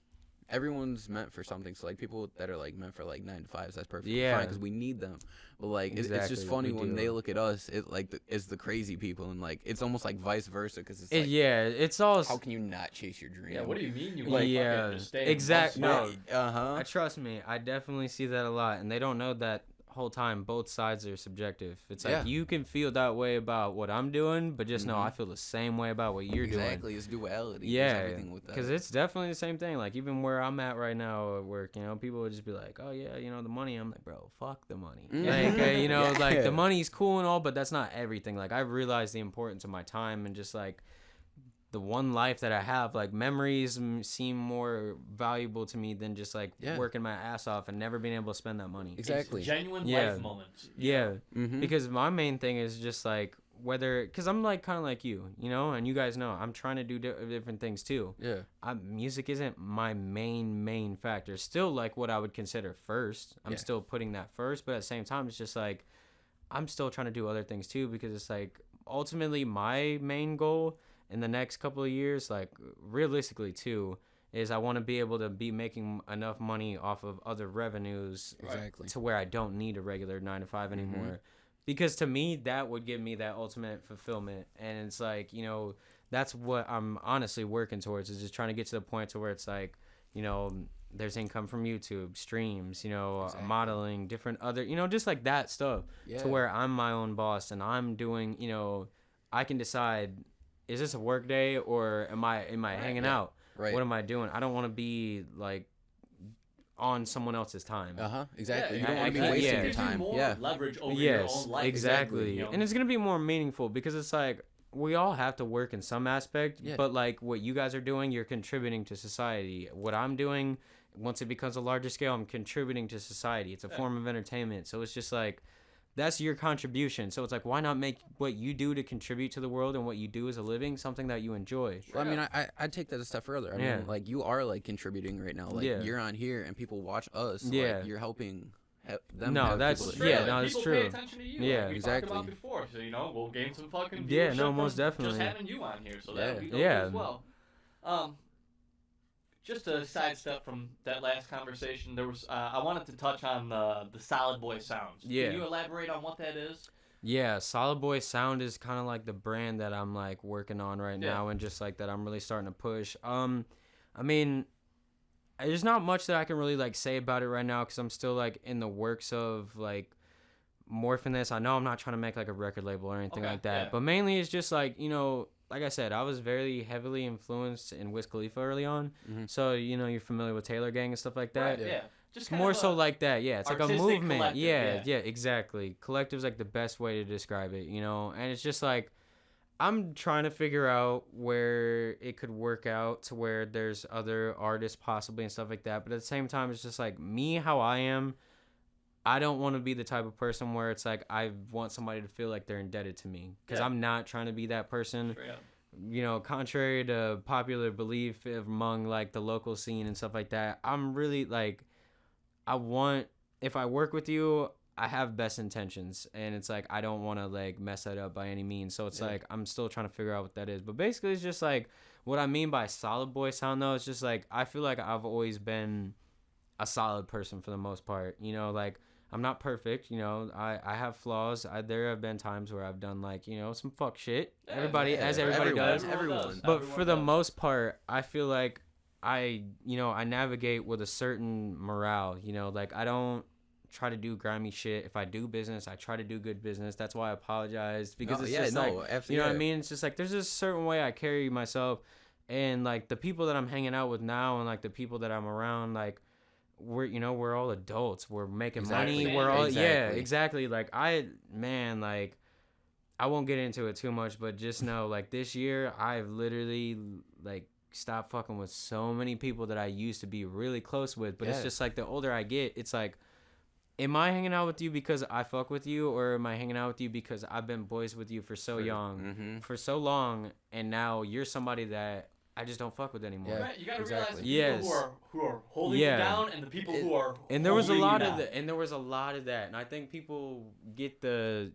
everyone's meant for something. So like people that are like meant for like 9 to 5s, that's perfectly Yeah. fine because we need them. But like it's Exactly, just funny we when do. they look at us, it like it's the crazy people, and like it's almost like vice versa, because it's It, like yeah, it's all. how can you not chase your dream? Yeah, what do you mean you Like, like yeah, fucking just stay exact- in no. one spot? Uh-huh. Trust me, I definitely see that a lot, and they don't know that whole time both sides are subjective. It's like Yeah. you can feel that way about what I'm doing, but just know I feel the same way about what you're doing. Exactly, it's duality. There's Yeah, everything with that. because it's definitely the same thing. Like even where I'm at right now at work, people would just be like, "Oh yeah, the money." I'm like, "Bro, fuck the money." Like, like the money's cool and all, but that's not everything. Like I realized the importance of my time, and just like the one life that I have, like memories seem more valuable to me than just like working my ass off and never being able to spend that money. Exactly. It's genuine Yeah. life moments. Yeah, Mhm. because my main thing is just like because I'm like kind of like you, and you guys know I'm trying to do different things too. Yeah. Music isn't my main factor. Still like what I would consider first. I'm Yeah. still putting that first, but at the same time, it's just like I'm still trying to do other things too, because it's like ultimately my main goal in the next couple of years, like realistically too, is I want to be able to be making enough money off of other revenues Exactly. to where I don't need a regular 9 to 5 anymore. Because to me, that would give me that ultimate fulfillment. And it's like, that's what I'm honestly working towards, is just trying to get to the point to where it's like, there's income from YouTube, streams, modeling, different other, just like that stuff, Yeah. to where I'm my own boss and I'm doing, I can decide, is this a work day or am I hanging out? Right. What am I doing? I don't want to be like on someone else's time. Exactly. Yeah, You don't want to be yeah, wasting yeah. your Gives you time. more Yeah. leverage over your Yes, own life. exactly. You know? And it's gonna be more meaningful, because it's like we all have to work in some aspect, Yeah. but like what you guys are doing, you're contributing to society. What I'm doing, once it becomes a larger scale, I'm contributing to society. It's a form of entertainment. So it's just like that's your contribution. So it's like, why not make what you do to contribute to the world and what you do as a living something that you enjoy? Well, I mean, I'd take that a step further. I mean, like, you are, like, contributing right now. Like, you're on here and people watch us. Yeah. Like, you're helping them. No, have that's- people to Straight yeah, up, no, it's people true. pay attention to you. Yeah, like we exactly. talked about before, so we'll gain some fucking Yeah, viewership no, most from definitely. just having you on here, so Yeah. that we go Yeah. as well. Just a sidestep from that last conversation, there was I wanted to touch on the Solid Boy sounds. Yeah. Can you elaborate on what that is? Yeah, Solid Boy Sound is kind of like the brand that I'm like working on right now, and just like that I'm really starting to push. I mean, there's not much that I can really like say about it right now, because I'm still like in the works of like morphing this. I know I'm not trying to make like a record label or anything like that, but mainly it's just like, like I said, I was very heavily influenced in Wiz Khalifa early on. So, you're familiar with Taylor Gang and stuff like that. Right, yeah. Just It's kind more of so a like that, yeah. It's like a artistic movement. collective, Yeah, exactly. Collective's like the best way to describe it, And it's just like I'm trying to figure out where it could work out to where there's other artists possibly and stuff like that. But at the same time, it's just like me, how I am. I don't want to be the type of person where it's like I want somebody to feel like they're indebted to me, because I'm not trying to be that person. straight up. Contrary to popular belief among like the local scene and stuff like that, I'm really like, if I work with you, I have best intentions, and it's like I don't want to like mess that up by any means. So it's like I'm still trying to figure out what that is. But basically, it's just like what I mean by Solid Boy sound, though. It's just like I feel like I've always been a solid person for the most part. Like I'm not perfect, you know. I have flaws. There have been times where I've done like, you know, some fuck shit. Everybody does. Everyone. But for the most part, I feel like I navigate with a certain morale, you know, like I don't try to do grimy shit. If I do business, I try to do good business. That's why I apologize, because it's just like, you know what I mean? It's just like there's a certain way I carry myself, and like the people that I'm hanging out with now and like the people that I'm around, like we're all adults. We're making money. We're all exactly. Like I won't get into it too much, but just know like this year I've literally like stopped fucking with so many people that I used to be really close with. But it's just like the older I get, it's like, am I hanging out with you because I fuck with you, or am I hanging out with you because I've been boys with you for so long, and now you're somebody that I just don't fuck with anymore. Right, you gotta realize the people who are holding you down and the people who are and there was a lot of that, and I think people get the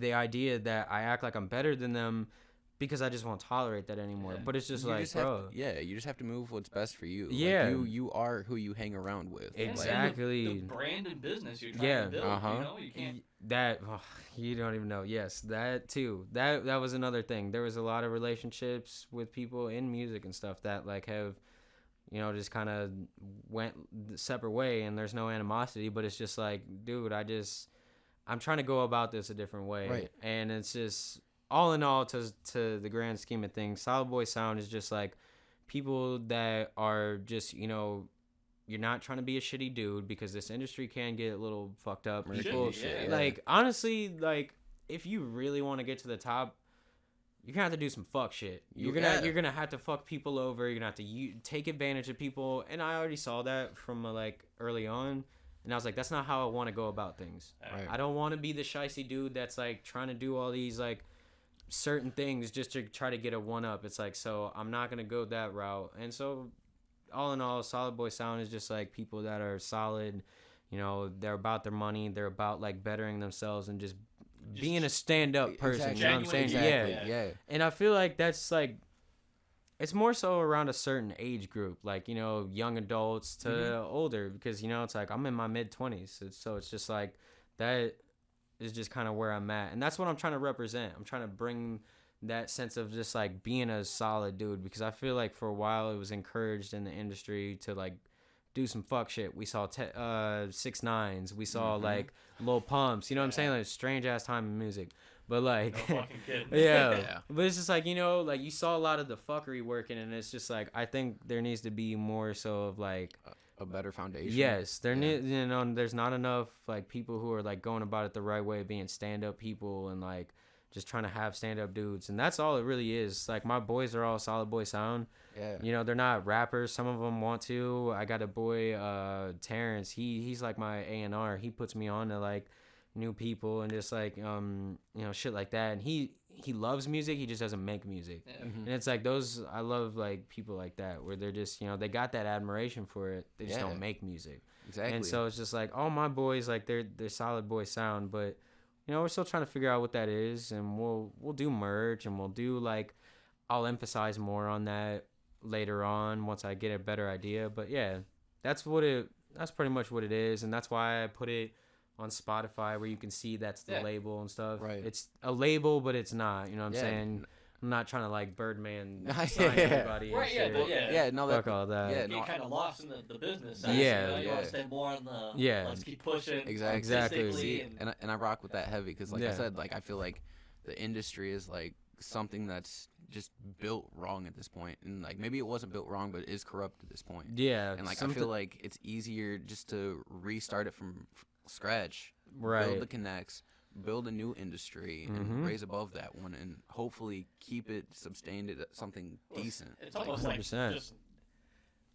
idea that I act like I'm better than them because I just won't tolerate that anymore. But it's just bro. You just have to move what's best for you. Yeah. Like you are who you hang around with. Exactly. The brand and business you're trying to build, you know, you can't... you don't even know. Yes, that too. That was another thing. There was a lot of relationships with people in music and stuff that like have, you know, just kind of went the separate way, and there's no animosity, but it's just like, dude, I'm trying to go about this a different way. Right. And it's just, all in all, to the grand scheme of things, Solid Boy Sound is just like people that are just, you know, you're not trying to be a shitty dude, because this industry can get a little fucked up. People, like, honestly, like, if you really want to get to the top, you're gonna have to do some fuck shit. You're gonna have to fuck people over. You're gonna have to take advantage of people. And I already saw that from like early on. And I was like, that's not how I want to go about things. Right. I don't want to be the shicey dude that's like trying to do all these like certain things just to try to get a one up. It's like, so I'm not going to go that route. And so all in all, Solid Boy Sound is just like people that are solid, you know, they're about their money. They're about like bettering themselves and just being a stand up person. Exactly. You know what I'm saying? Exactly. Yeah. And I feel like that's like, it's more so around a certain age group, like, you know, young adults to older, because, you know, it's like I'm in my mid-20s. So it's just like that is just kind of where I'm at. And that's what I'm trying to represent. I'm trying to bring that sense of just like being a solid dude, because I feel like for a while it was encouraged in the industry to like do some fuck shit. We saw 6ix9ine. We saw like Lil Pumps. You know what I'm saying? Like strange ass time in music. But like, no fucking kidding. yeah. But it's just like, you know, like you saw a lot of the fuckery working, and it's just like, I think there needs to be more so of like a better foundation. Yes, you know, there's not enough like people who are like going about it the right way, being stand up people and like just trying to have stand up dudes, and that's all it really is. Like my boys are all Solid Boy Sound. Yeah. You know, they're not rappers. Some of them want to. I got a boy, Terrence. He's like my A&R. He puts me on to like new people and just like you know, shit like that. And he loves music, he just doesn't make music. And it's like those, I love like people like that, where they're just, you know, they got that admiration for it, they just don't make music. Exactly. And so it's just like all my boys, like they're Solid Boy Sound, but you know, we're still trying to figure out what that is, and we'll do merch, and we'll do like, I'll emphasize more on that later on once I get a better idea. But yeah, that's pretty much what it is, and that's why I put it on Spotify, where you can see that's the label and stuff. Right. It's a label, but it's not. You know what I'm saying? I'm not trying to like Birdman sign everybody. Right, no, fuck all that. Yeah, you get kind of lost in the business side. You want to stay more on the let's keep pushing. Exactly. See, and I rock with that heavy, because like I said, like I feel like the industry is like something that's just built wrong at this point, and like maybe it wasn't built wrong, but it is corrupt at this point. Yeah. And like I feel like it's easier just to restart it from scratch, build the connects, build a new industry, and raise above that one, and hopefully keep it sustained at something decent. It's almost like just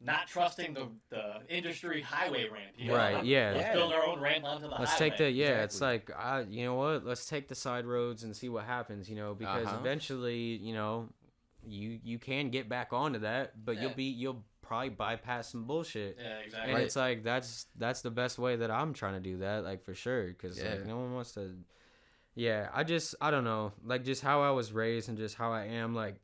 not trusting the industry highway ramp. You know? Right. Yeah. Let's build our own ramp onto the highway. Let's take the It's like you know what? Let's take the side roads and see what happens. You know, because eventually, you know, you can get back onto that, but you'll probably bypass some bullshit. Yeah, exactly. And it's like that's the best way that I'm trying to do that, like for sure, because like no one wants to. Yeah, I don't know, like just how I was raised and just how I am, like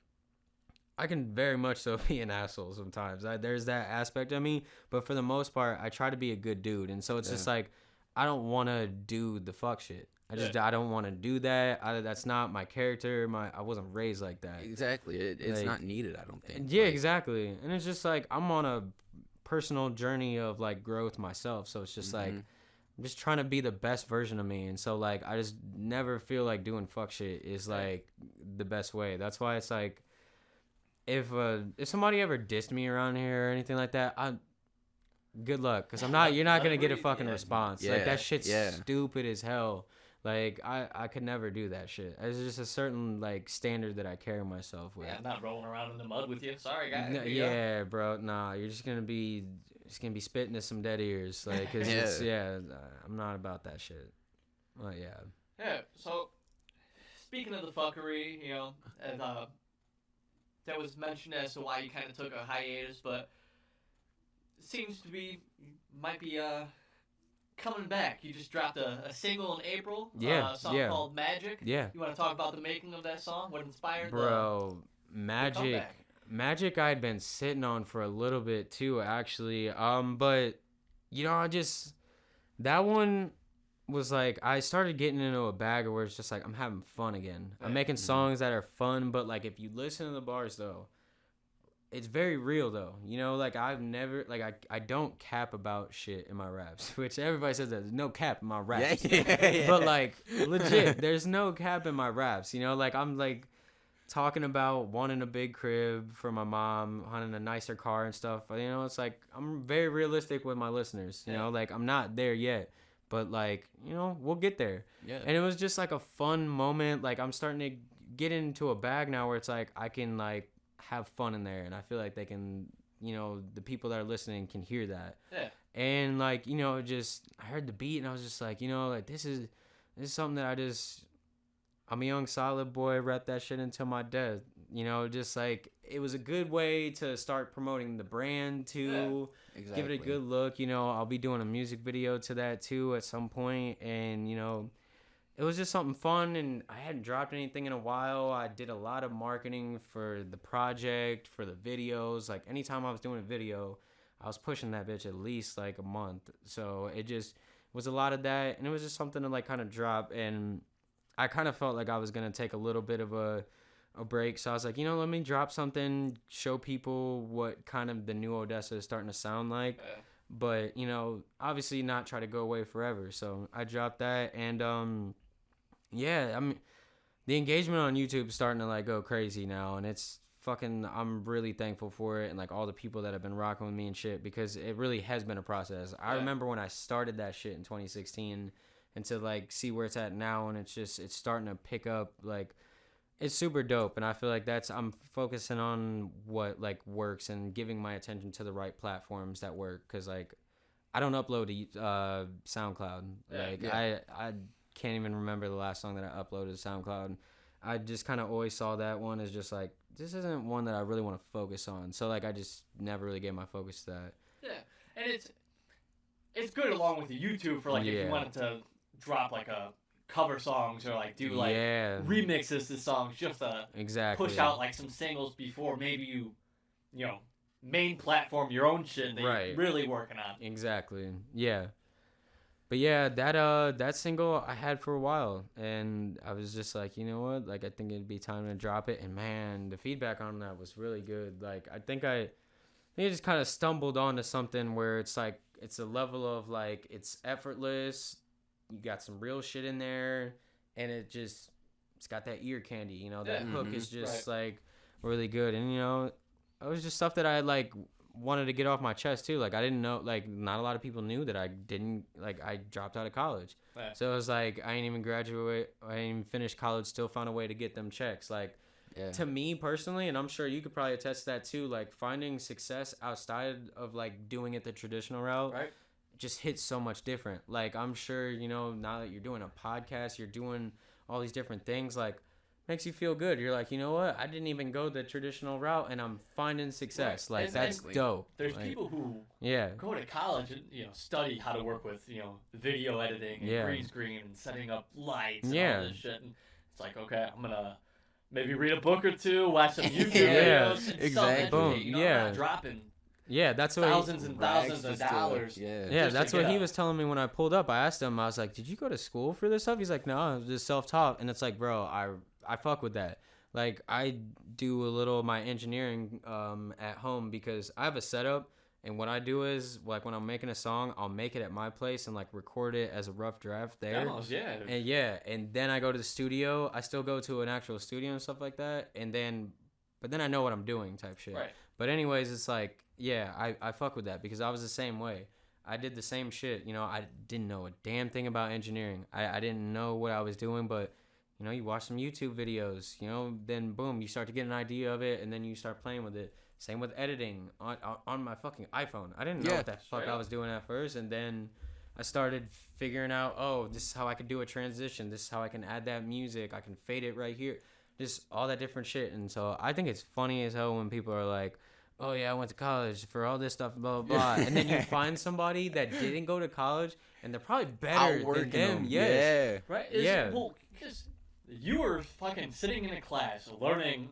I can very much so be an asshole sometimes. There's that aspect of me, but for the most part, I try to be a good dude, and so it's just like I don't want to do the fuck shit. I don't want to do that. That's not my character. I wasn't raised like that. Exactly. It's like, not needed, I don't think. Yeah, exactly. And it's just like I'm on a personal journey of like growth myself. So it's just like I'm just trying to be the best version of me. And so like I just never feel like doing fuck shit is like the best way. That's why it's like if somebody ever dissed me around here or anything like that, good luck, because you're not gonna get a fucking response. Like that shit's stupid as hell. Like I could never do that shit. There's just a certain like standard that I carry myself with. Yeah, I'm not rolling around in the mud with you. Sorry, guys. No, yeah, bro. Nah, you're just gonna be spitting to some dead ears. Like, cause I'm not about that shit. Well, yeah. Yeah. So, speaking of the fuckery, and that was mentioned as to why you kind of took a hiatus, but it seems to be might be coming back. You just dropped a single in April. A song called Magic. Yeah. You want to talk about the making of that song? What inspired Magic I had been sitting on for a little bit too, actually. But that one was like I started getting into a bag where it's just like I'm having fun again. I'm making songs that are fun, but like if you listen to the bars though, it's very real though. Like I've never I don't cap about shit in my raps, which everybody says that there's no cap in my raps. Yeah. But like legit, there's no cap in my raps. Like I'm like talking about wanting a big crib for my mom, wanting a nicer car and stuff. It's like I'm very realistic with my listeners. Like I'm not there yet, but like we'll get there. Yeah. And it was just like a fun moment. Like I'm starting to get into a bag now where it's like I can like have fun in there, and I feel like they can, the people that are listening can hear that. Yeah. And like, just I heard the beat and I was just like, like this is something that I'm a young solid boy, rep that shit until my death. Just like it was a good way to start promoting the brand too. Yeah, exactly. Give it a good look. I'll be doing a music video to that too at some point, and it was just something fun, and I hadn't dropped anything in a while. I did a lot of marketing for the project, for the videos. Like, anytime I was doing a video, I was pushing that bitch at least, like, a month. So, it just was a lot of that, and it was just something to, like, kind of drop. And I kind of felt like I was going to take a little bit of a break. So, I was like, let me drop something, show people what kind of the new Odessa is starting to sound like. Yeah. But, obviously not try to go away forever. So, I dropped that, and, yeah, I mean, the engagement on YouTube is starting to like go crazy now, and it's fucking, I'm really thankful for it, and like all the people that have been rocking with me and shit, because it really has been a process. I remember when I started that shit in 2016, and to like see where it's at now, and it's starting to pick up, like it's super dope. And I feel like I'm focusing on what like works and giving my attention to the right platforms that work, because like I don't upload to SoundCloud. I can't even remember the last song that I uploaded to SoundCloud. I just kind of always saw that one as just like, this isn't one that I really want to focus on. So like I just never really gave my focus to that. Yeah, and it's good along with the YouTube for like if you wanted to drop like a cover songs or like do like remixes to songs just to push out like some singles before maybe you main platform your own shit that you're really working on. Exactly. Yeah. But yeah, that single I had for a while, and I was just like, you know what? Like, I think it'd be time to drop it. And man, the feedback on that was really good. Like, I think I just kind of stumbled onto something where it's like, it's a level of like, it's effortless. You got some real shit in there, and it's got that ear candy, that hook is just like really good. And, it was just stuff that I like wanted to get off my chest too. Like I didn't know, like not a lot of people knew that I dropped out of college. Right. So it was like I ain't even graduate, I ain't even finish college, still found a way to get them checks. Like to me personally, and I'm sure you could probably attest to that too, like finding success outside of like doing it the traditional route just hits so much different. Like I'm sure, now that you're doing a podcast, you're doing all these different things, like makes you feel good. You're like, you know what? I didn't even go the traditional route, and I'm finding success. Right. Like, that's dope. There's like, people who go to college and, study how to work with, video editing and green screen and setting up lights and all this shit. And it's like, okay, I'm going to maybe read a book or two, watch some YouTube Yeah, videos, and exactly. self-educate. Boom, You know, yeah. not dropping that's what thousands and thousands of Rags just to, dollars. yeah. Yeah, just to that's get what he up. was telling me when I pulled up. I asked him, I was like, "Did you go to school for this stuff?" He's like, "No, I was just self-taught." And it's like, bro, I fuck with that. Like, I do a little of my engineering at home because I have a setup, and what I do is, like, when I'm making a song, I'll make it at my place and like record it as a rough draft there. Demos, yeah. And then I go to the studio. I still go to an actual studio and stuff like that. But then I know what I'm doing type shit. Right. But anyways, it's like, yeah, I fuck with that because I was the same way. I did the same shit. You know, I didn't know a damn thing about engineering. I didn't know what I was doing, but, you know, you watch some YouTube videos, you know, then boom, you start to get an idea of it, and then you start playing with it. Same with editing on my fucking iPhone. I didn't know what the fuck I was doing at first, and then I started figuring out, oh, this is how I can do a transition. This is how I can add that music. I can fade it right here. Just all that different shit. And so I think it's funny as hell when people are like, oh, yeah, I went to college for all this stuff, blah, blah, blah. And then you find somebody that didn't go to college, and they're probably better Outworking than them. them. Yes. Yeah. Right? Yeah. Well, because you were fucking sitting in a class learning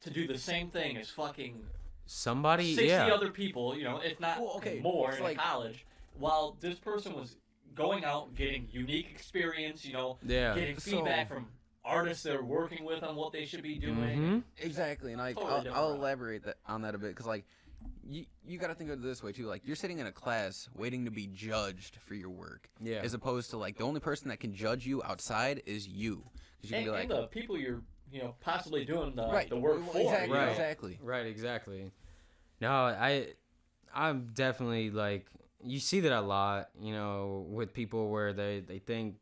to do the same thing as fucking Somebody, 60 yeah. other people, you know, if not Well, okay, more it's in like- college, while this person was going out, getting unique experience, you know, Yeah. getting So- feedback from artists they're working with on what they should be doing. Mhm. Exactly, and like Totally different I'll route. elaborate on that a bit because like you got to think of it this way too. Like you're sitting in a class waiting to be judged for your work, Yeah. as opposed to like the only person that can judge you outside is you, because you can And, be like, and the people you're, you know, possibly doing the, right, the work well, for. exactly, you know? Right. exactly. Right, exactly. No, I'm definitely like, you see that a lot, you know, with people where they think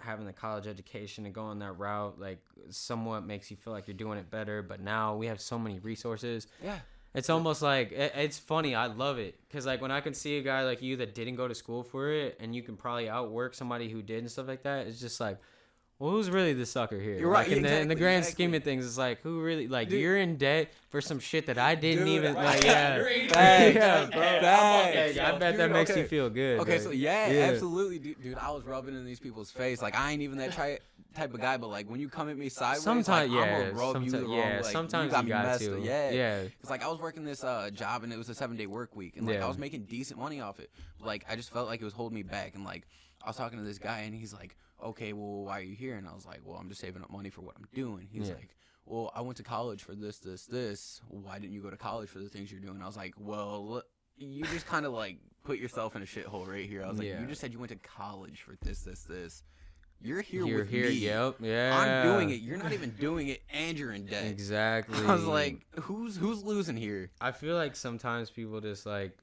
having the college education and going that route like somewhat makes you feel like you're doing it better, but now we have so many resources. Yeah. It's almost like it's funny. I love it because like when I can see a guy like you that didn't go to school for it, and you can probably outwork somebody who did and stuff like that. It's just like, well, who's really the sucker here? You're Like, right, in the exactly, grand scheme of things, it's like, who really, like, Dude. you're in debt for some shit that I didn't Dude, even, right. like, yeah. You're 80 Facts. Yeah, bro. Facts. I bet that Dude, makes okay. you feel good. Okay, like, so yeah, absolutely, dude. I was rubbing in these people's face. Like I ain't even that type of guy, but like when you come at me sideways, Sometimes, like, yeah. I'm gonna rub you the wrong yeah, like, sometimes you got you me got messed to. up. Yeah, Yeah. Cause like I was working this job and it was a 7-day work week, and like Yeah. I was making decent money off it. Like I just felt like it was holding me back, and like I was talking to this guy, and he's like, "Okay, well, why are you here?" And I was like, "Well, I'm just saving up money for what I'm doing." He's Yeah. like, "Well, I went to college for this. Why didn't you go to college for the things you're doing?" I was like, "Well, you just kind of like put yourself in a shithole right here." I was like, Yeah. "You just said you went to college for this. You're here You're with here, me. yep, yeah. I'm doing it. You're not even doing it, and you're in debt." Exactly. I was like, "Who's losing here?" I feel like sometimes people just, like,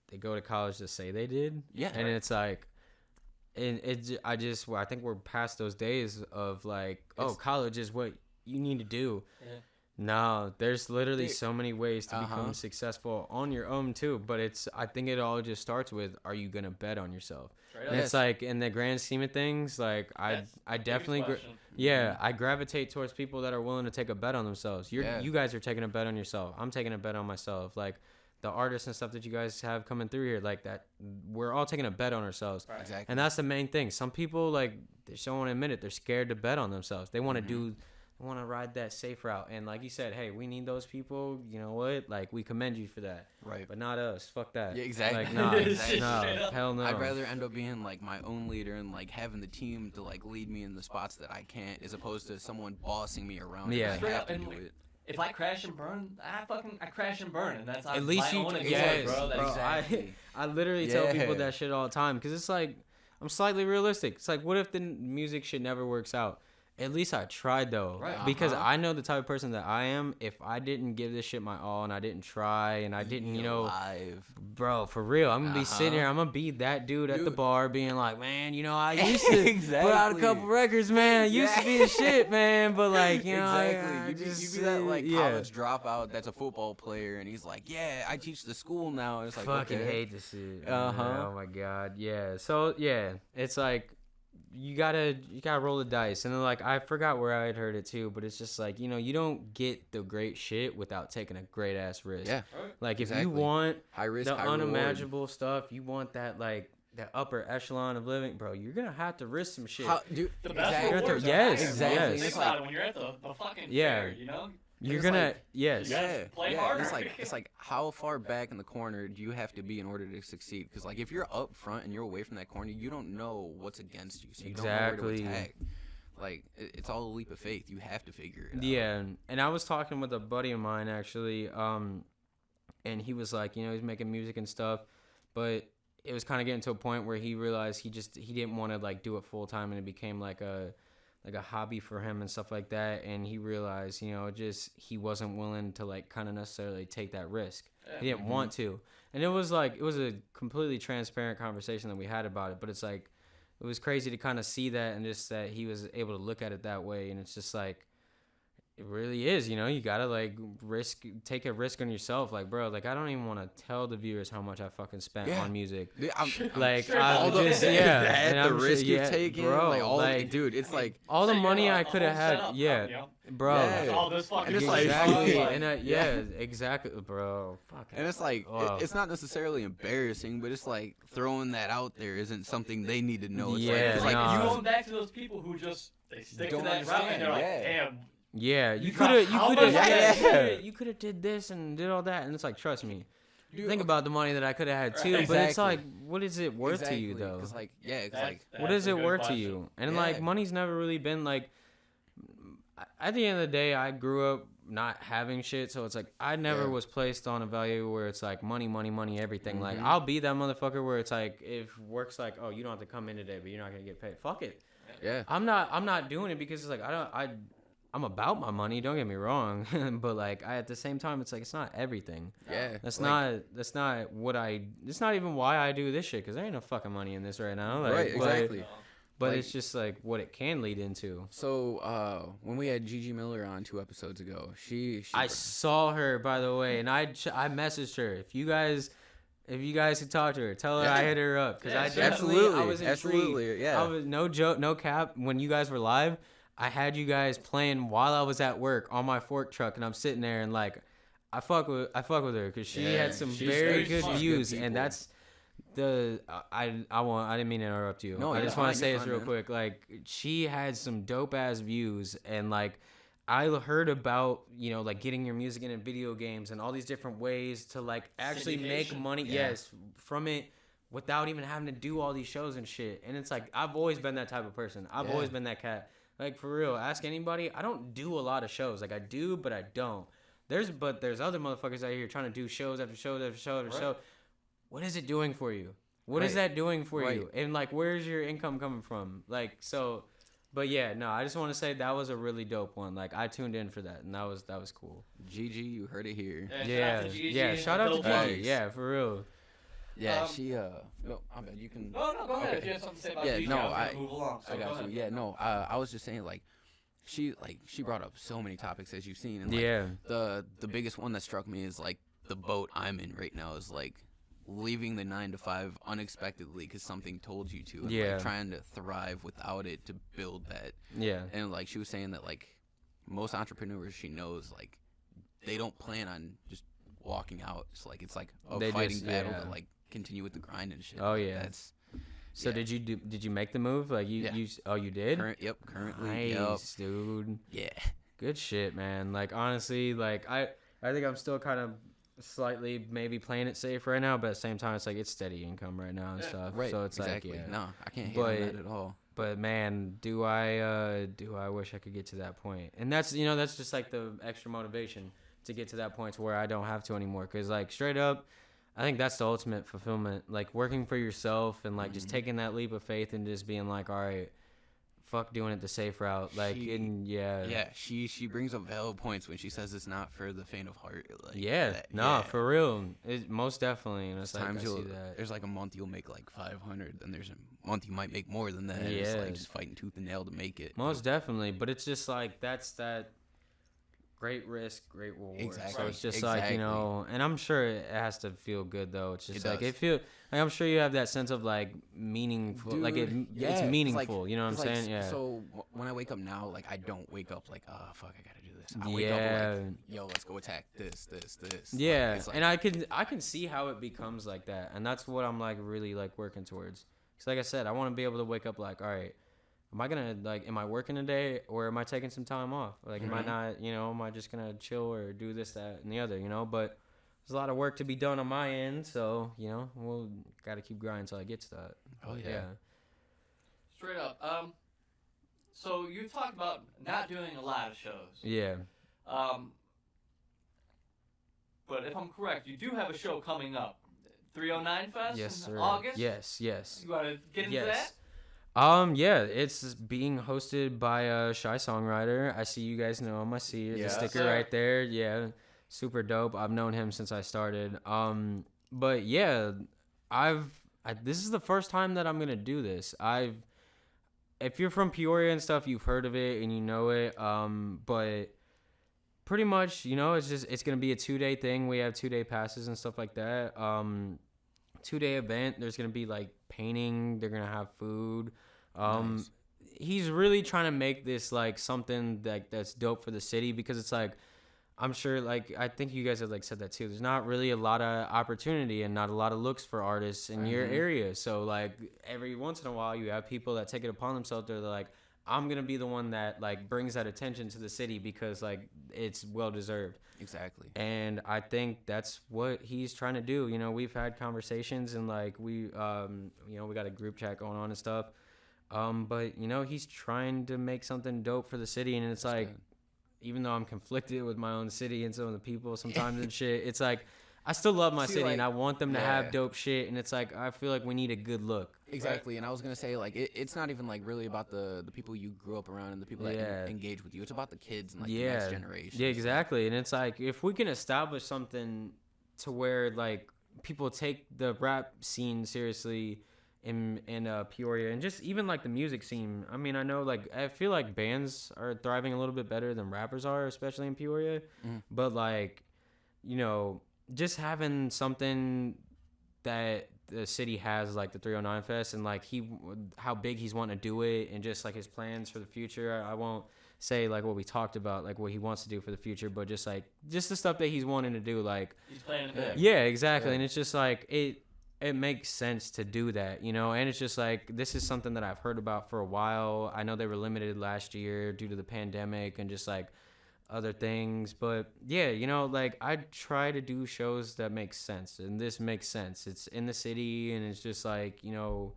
they go to college to say they did. Yeah. And it's like, I think we're past those days of, like, oh, college is what you need to do. Yeah. No, there's literally Dude. so many ways to become successful on your own too. But I think it all just starts with, are you gonna bet on yourself? Straight And up. it's like in the grand scheme of things, like That's I the definitely, biggest question. yeah, I gravitate towards people that are willing to take a bet on themselves. You guys are taking a bet on yourself. I'm taking a bet on myself. Like the artists and stuff that you guys have coming through here, like that, we're all taking a bet on ourselves. Right. Exactly. And that's the main thing. Some people, like, they just don't want to admit it. They're scared to bet on themselves. They want to want to ride that safe route. And like you said, hey, we need those people. You know what? Like, we commend you for that. Right. But not us. Fuck that. Yeah, exactly. Like, nah, Exactly. no, hell no. I'd rather end up being like my own leader and like having the team to like lead me in the spots that I can't, as opposed to someone bossing me around. Yeah. And I Straight have up, to and, do like, it. If I crash and burn, I crash and burn, and that's on At least my you, own accord, yes, bro. That's bro. exactly. I literally tell people Yeah. that shit all the time because it's like I'm slightly realistic. It's like, what if the music shit never works out? At least I tried though, Right. because I know the type of person that I am. If I didn't give this shit my all and I didn't try and I didn't, you know, Live. bro, for real, I'm gonna be sitting here. I'm gonna be that dude at the bar, being like, man, you know, I used to put out a Exactly. couple records, man. I used to be the shit, man. But like, you know, Exactly. You be that like yeah. college dropout that's a football player, and he's like, "Yeah, I teach the school now." And it's like, Fucking okay. hate this shit. Uh-huh. Man. Oh my god, yeah. So yeah, it's like you gotta roll the dice, and then like I forgot where I had heard it too, but it's just like, you know, you don't get the great shit without taking a great ass risk. Yeah. Like if Exactly. you want High risk, the high reward. unimaginable stuff, you want that like that upper echelon of living, bro, you're gonna have to risk some shit. Dude, The best exactly. rewards are Yes, higher. exactly. Think And it's about like- it when you're at the fucking Yeah. fair, you know? You're it's gonna like- yes. Yeah. Play yeah. harder. It's like how far back in the corner do you have to be in order to succeed? Because like if you're up front and you're away from that corner, you don't know what's against you, so you don't know where to Exactly. attack. Like it's all a leap of faith. You have to figure it out. Yeah, and I was talking with a buddy of mine actually, and he was like, you know, he's making music and stuff, but it was kind of getting to a point where he realized he didn't want to like do it full time, and it became like a hobby for him and stuff like that. And he realized, you know, he wasn't willing to like kind of necessarily take that risk. He didn't want to, and it was a completely transparent conversation that we had about it. But it's like it was crazy to kind of see that, and just that he was able to look at it that way. And it's just like, it really is, you know, you gotta like take a risk on yourself. Like, bro, like I don't even want to tell the viewers how much I fucking spent on music. Dude, I'm Like, sure I all just, the, yeah, that, and the I'm risk sure, you've yeah, taken, bro, like all, like, dude, it's like all the Set money your I could have whole had, setup yeah, up, you know? bro. Yeah. All this fucking And it's shit. like- Exactly, and exactly, bro. Fuck. and it's like Wow. it's not necessarily embarrassing, but it's like throwing that out there isn't something they need to know. It's Yeah, it's like nah. You going back to those people who just they stick to Don't that route and they're like, understand, damn. Yeah, you You could have, dropped how much? Yeah. you could have did this and did all that, and it's like, trust me. Dude, Think about the money that I could have had too, Right. but it's Exactly. like, what is it worth to you though? Because like it's That's- like What that's is a it good worth question. to you? And Yeah. like, money's never really been like. At the end of the day, I grew up not having shit, so it's like I never Yeah. was placed on a value where it's like money, everything. Like Mhm. I'll be that motherfucker where it's like if work's like, oh, you don't have to come in today, but you're not gonna get paid. Fuck it. yeah. I'm not doing it because it's like I'm about my money. Don't get me wrong, but like at the same time, it's like it's not everything. Yeah, That's like- It's not even why I do this shit because there ain't no fucking money in this right now. Like, Right, exactly. But Like- it's just like what it can lead into. So when we had Gigi Miller on 2 episodes ago, she I saw her, by the way, and I messaged her. If you guys could talk to her, tell her I Yeah. hit her up because Yeah, I sure. definitely I was intrigued. Absolutely, yeah. I was no joke, no cap. When you guys were live, I had you guys playing while I was at work on my fork truck, and I'm sitting there and like I fuck with her because she Yeah, had some she's very very good smart. views, Good and people. that's I didn't mean to interrupt you. No, I you're just want fine, to say you're this fine, real man. quick. Like she had some dope ass views, and like I heard about, you know, like getting your music into video games and all these different ways to like actually make Syndication. money. Yeah. Yes, from it without even having to do all these shows and shit. And it's like I've always been that type of person. I've Yeah. always been that cat. Like for real, ask anybody. I don't do a lot of shows. Like I do, but I don't. There's other motherfuckers out here trying to do shows after show after show after show. What is it doing for you? What is Right. that doing for Right. you? And like, where's your income coming from? Like, so, but yeah, no, I just want to say that was a really dope one. Like, I tuned in for that, and that was cool. Gigi, you heard it here. Yeah, yeah. Shout out to Gigi. Thanks. Yeah, for real. Yeah, Um, she no, I bet you can. No, go ahead. Okay. If you have something to say about Yeah, Gigi, no, I was I- gonna move along. So I go got ahead. you. Yeah, no, I was just saying like she brought up so many topics as you've seen, and like, Yeah, the biggest one that struck me is like the boat I'm in right now is like leaving the 9 to 5 unexpectedly because something told you to, and Yeah. like trying to thrive without it to build that. yeah, And like she was saying that like most entrepreneurs she knows, like they don't plan on just walking out. It's like a They fighting just- battle yeah. to like continue with the grind and shit. Oh, Like, yeah. that's So yeah. did you make the move? Like you Yeah. you did? currently. Yep. Nice, dude. Yeah. Good shit, man. Like honestly, like I think I'm still kind of slightly maybe playing it safe right now, but at the same time, it's like it's steady income right now and Yeah. stuff. Right. So it's exactly. like, yeah. No, I can't hate on But- that at all. But man, do I wish I could get to that point. And that's, you know, that's just like the extra motivation to get to that point to where I don't have to anymore. Cause like straight up, I think that's the ultimate fulfillment. Like working for yourself and like just taking that leap of faith and just being like, all right, fuck doing it the safe route. Like, She- and Yeah, she brings up valid points when she says it's not for the faint of heart. Like, yeah, that- no, yeah. for real. It most definitely. And it's like, I Times see you'll that. there's like a month you'll make like 500, then there's a month you might make more than that. And it's Yeah. like just fighting tooth and nail to make it. Most definitely, but it's just like that's that great risk, great reward. Exactly. So it's just like, you know, and I'm sure it has to feel good though. It's just like I'm sure you have that sense of like meaningful, dude, like it's meaningful. You know what I'm saying? Yeah. So when I wake up now, like I don't wake up like, oh fuck, I gotta do this. I wake up like, yo, let's go attack this. Yeah, like, and I can see how it becomes like that, and that's what I'm like really like working towards. Cause like I said, I want to be able to wake up like, all right, am I working today or am I taking some time off? Like, am I not, you know, am I just gonna chill or do this, that, and the other, you know? But there's a lot of work to be done on my end, so, you know, we'll gotta keep grinding until I get to that. Oh yeah. Straight up. So you talked about not doing a lot of shows. Yeah. But if I'm correct, you do have a show coming up. 309 Fest in sir. August? Yes. You want to get into that? Yeah, it's being hosted by a Shy Songwriter. I see you guys know him. I see the sticker right there. Yeah, super dope. I've known him since I started. But yeah, this is the first time that I'm gonna do this. If you're from Peoria and stuff, you've heard of it and you know it. But pretty much, you know, it's gonna be a 2-day thing. We have 2-day passes and stuff like that. 2-day event. There's gonna be like painting. They're gonna have food. Nice. He's really trying to make this like something that's dope for the city, because it's like, I'm sure, like, I think you guys have like said that too. There's not really a lot of opportunity and not a lot of looks for artists in your area. So like every once in a while you have people that take it upon themselves. They're like, I'm gonna be the one that like brings that attention to the city because like it's well deserved. Exactly. And I think that's what he's trying to do. You know, we've had conversations and like we got a group chat going on and stuff. But you know, he's trying to make something dope for the city, and it's like, even though I'm conflicted with my own city and some of the people sometimes and shit, it's like I still love my city, like, and I want them to have dope shit, and it's like I feel like we need a good look. Exactly. And I was gonna say, like, it's not even like really about the people you grew up around and the people that engage with you. It's about the kids and like the next generation. Yeah, exactly. And it's like, if we can establish something to where like people take the rap scene seriously in Peoria, and just even like the music scene. I mean, I know, like, I feel like bands are thriving a little bit better than rappers are, especially in Peoria. But like, you know, just having something that the city has, like the 309 Fest, and like how big he's wanting to do it, and just like his plans for the future. I won't say like what we talked about, like what he wants to do for the future, but just the stuff that he's wanting to do, like he's planning big. Yeah, exactly. And it's just like it makes sense to do that, you know. And it's just like, this is something that I've heard about for a while. I know they were limited last year due to the pandemic and just like other things, but yeah, you know, like I try to do shows that make sense, and this makes sense. It's in the city, and it's just like, you know,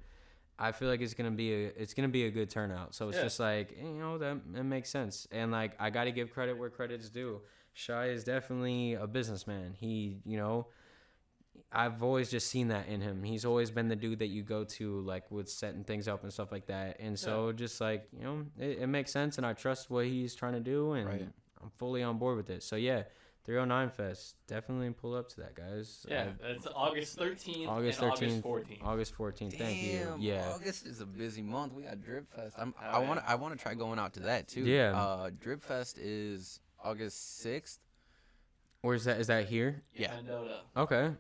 I feel like it's gonna be a good turnout. So it's just like, you know, that it makes sense. And like, I got to give credit where credit's due. Shy is definitely a businessman. He, you know, I've always just seen that in him. He's always been the dude that you go to, like, with setting things up and stuff like that. And so just like, you know, it makes sense, and I trust what he's trying to do, and I'm fully on board with it. So yeah, 309 Fest, definitely pull up to that, guys. Yeah, it's August 13th August and 13th, August 14th. August 14th. Thank you. Yeah. August is a busy month. We got Drip Fest. I want to try going out to that too. Yeah. Drip Fest is August 6th. Or is that here? Yeah. Okay.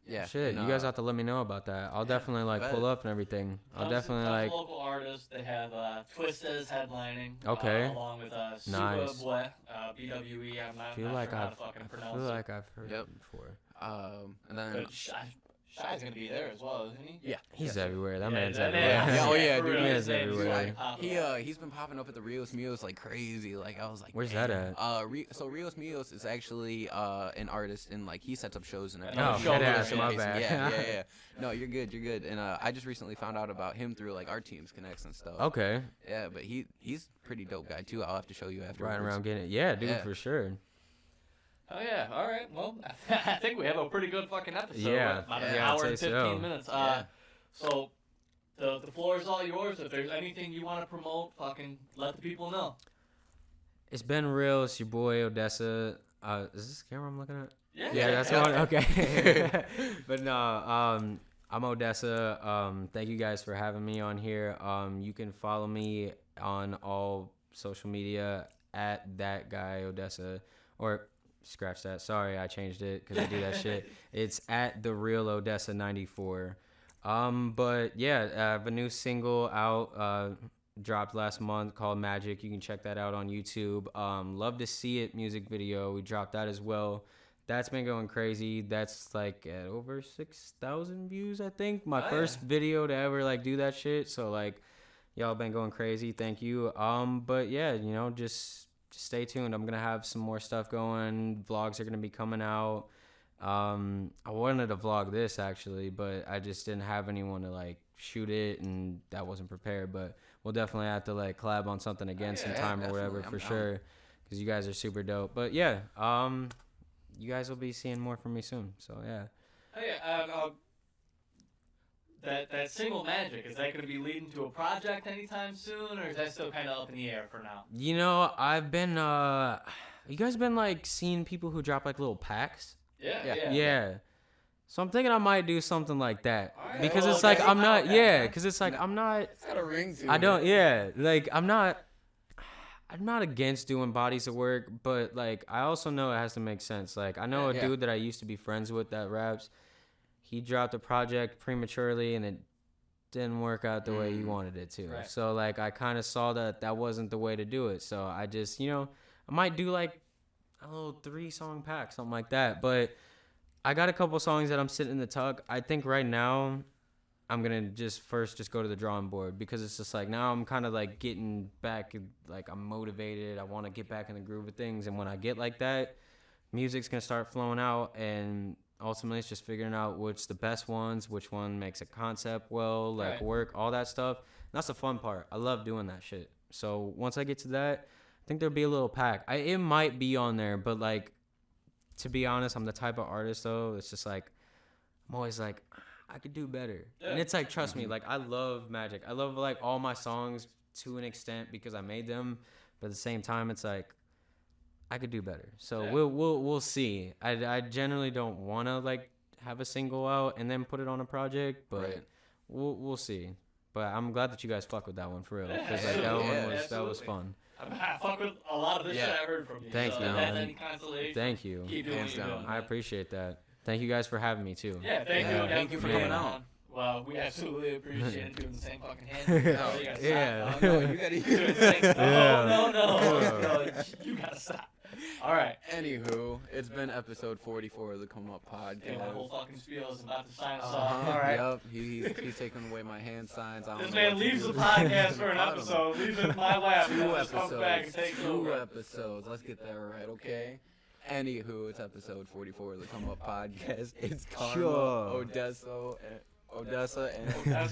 Yeah. Shit, you guys have to let me know about that. I'll definitely like pull up and everything. I'll definitely like local artists. They have Twisted headlining. Okay. Along with Nice. Super BWE. I'm not sure how to fucking pronounce it. I feel like I've heard it before. And then Shy's gonna be there as well, isn't he? Yeah. He's everywhere. That man's that everywhere. man- Oh yeah, dude. He is everywhere. He's been popping up at the Rios Mios like crazy. Like I was like, Where's that at? So Rios Mios is actually an artist, and like he sets up shows and everything. Oh, my bad. Yeah. No, you're good. And I just recently found out about him through like our team's connects and stuff. Okay. Yeah, but he's pretty dope guy too. I'll have to show you after. Riding around getting it. Yeah, dude, for sure. Oh yeah, all right. Well, I think we have a pretty good fucking episode. Yeah, About an hour and 15 minutes. So the floor is all yours. If there's anything you want to promote, fucking let the people know. It's been real. It's your boy Odessa. Is this the camera I'm looking at? Yeah, that's the one. Okay. But no, I'm Odessa. Thank you guys for having me on here. You can follow me on all social media at that guy Odessa, or scratch that. Sorry, I changed it because I do that shit. It's at the real Odessa 94. But yeah, I have a new single out. Dropped last month called Magic. You can check that out on YouTube. Love to See It music video. We dropped that as well. That's been going crazy. That's like at over 6,000 views, I think. My first video to ever like do that shit. So like, y'all been going crazy. Thank you. But yeah, you know, just stay tuned. I'm gonna have some more stuff going. Vlogs are gonna be coming out. I wanted to vlog this actually, but I just didn't have anyone to like shoot it, and that wasn't prepared. But we'll definitely have to like collab on something again sometime or whatever for sure, because you guys are super dope. But yeah, you guys will be seeing more from me soon. So yeah. Oh yeah. That single Magic, is that going to be leading to a project anytime soon, or is that still kind of up in the air for now? You know, I've been you guys been like seeing people who drop like little packs? Yeah. So I'm thinking I might do something like that, because it's like I'm not because it's like I'm not. It's got a ring to it. I don't like I'm not against doing bodies of work, but like I also know it has to make sense. Like I know a dude that I used to be friends with that raps. He dropped a project prematurely and it didn't work out the way he wanted it to. Right. So like I kind of saw that wasn't the way to do it. So I just, you know, I might do like a little 3-song pack, something like that. But I got a couple songs that I'm sitting in the tuck. I think right now I'm going to just go to the drawing board, because it's just like now I'm kind of like getting back, like I'm motivated. I want to get back in the groove of things. And when I get like that, music's going to start flowing out, and ultimately it's just figuring out which the best ones, which one makes a concept well, like work, all that stuff. And that's the fun part. I love doing that shit. So once I get to that, I think there'll be a little pack. It might be on there, but like, to be honest, I'm the type of artist though, it's just like, I'm always like, I could do better. And it's like, trust me, like I love Magic. I love like all my songs to an extent because I made them, but at the same time, it's like, I could do better. So we'll see. I generally don't want to like have a single out and then put it on a project, but we'll see. But I'm glad that you guys fuck with that one for real, because like that was fun. I fuck with a lot of this shit I heard from you. Thanks, so man. Thank you. Keep doing what you're doing. I appreciate that. Thank you guys for having me too. Yeah, thank you for coming on. Well, we absolutely appreciate it, doing the same fucking hand. No, you gotta hear it. No, you gotta stop. All right. Anywho, it's been episode 44 of the Come Up Podcast. Okay, my whole fucking spiel is about to sign us off. All right. Yep, he's taking away my hand signs. This man leaves the podcast for an episode, leaves it in my lap, and then just comes back and takes over. 2 episodes. Let's get that right, okay? Anywho, it's episode 44 of the Come Up Podcast. It's Karma, Odessa and Odessa. Damn.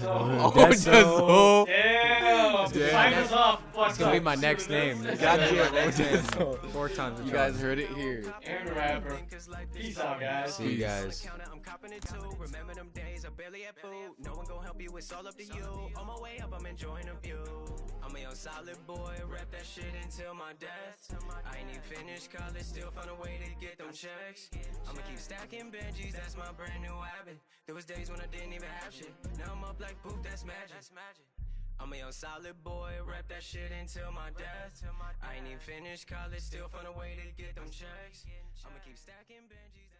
Sign us off. It's gonna be my next name. Goddamn. 4 times. You guys heard it here. Aaron the Rapper. Peace out, guys. See you guys. Remember them days I barely had food. No one gon' help you, it's all up to you. On my way up, I'm enjoying the view. I'm a young solid boy, rap that shit until my death. I ain't even finished college, still find a way to get them checks. I'ma keep stacking Benjis, that's my brand new habit. There was days when I didn't even have shit. Now I'm up like poof, that's magic. I'm a young solid boy, rap that shit until my death. I ain't even finished college, still find a way to get them checks. I'ma keep stacking Benjis.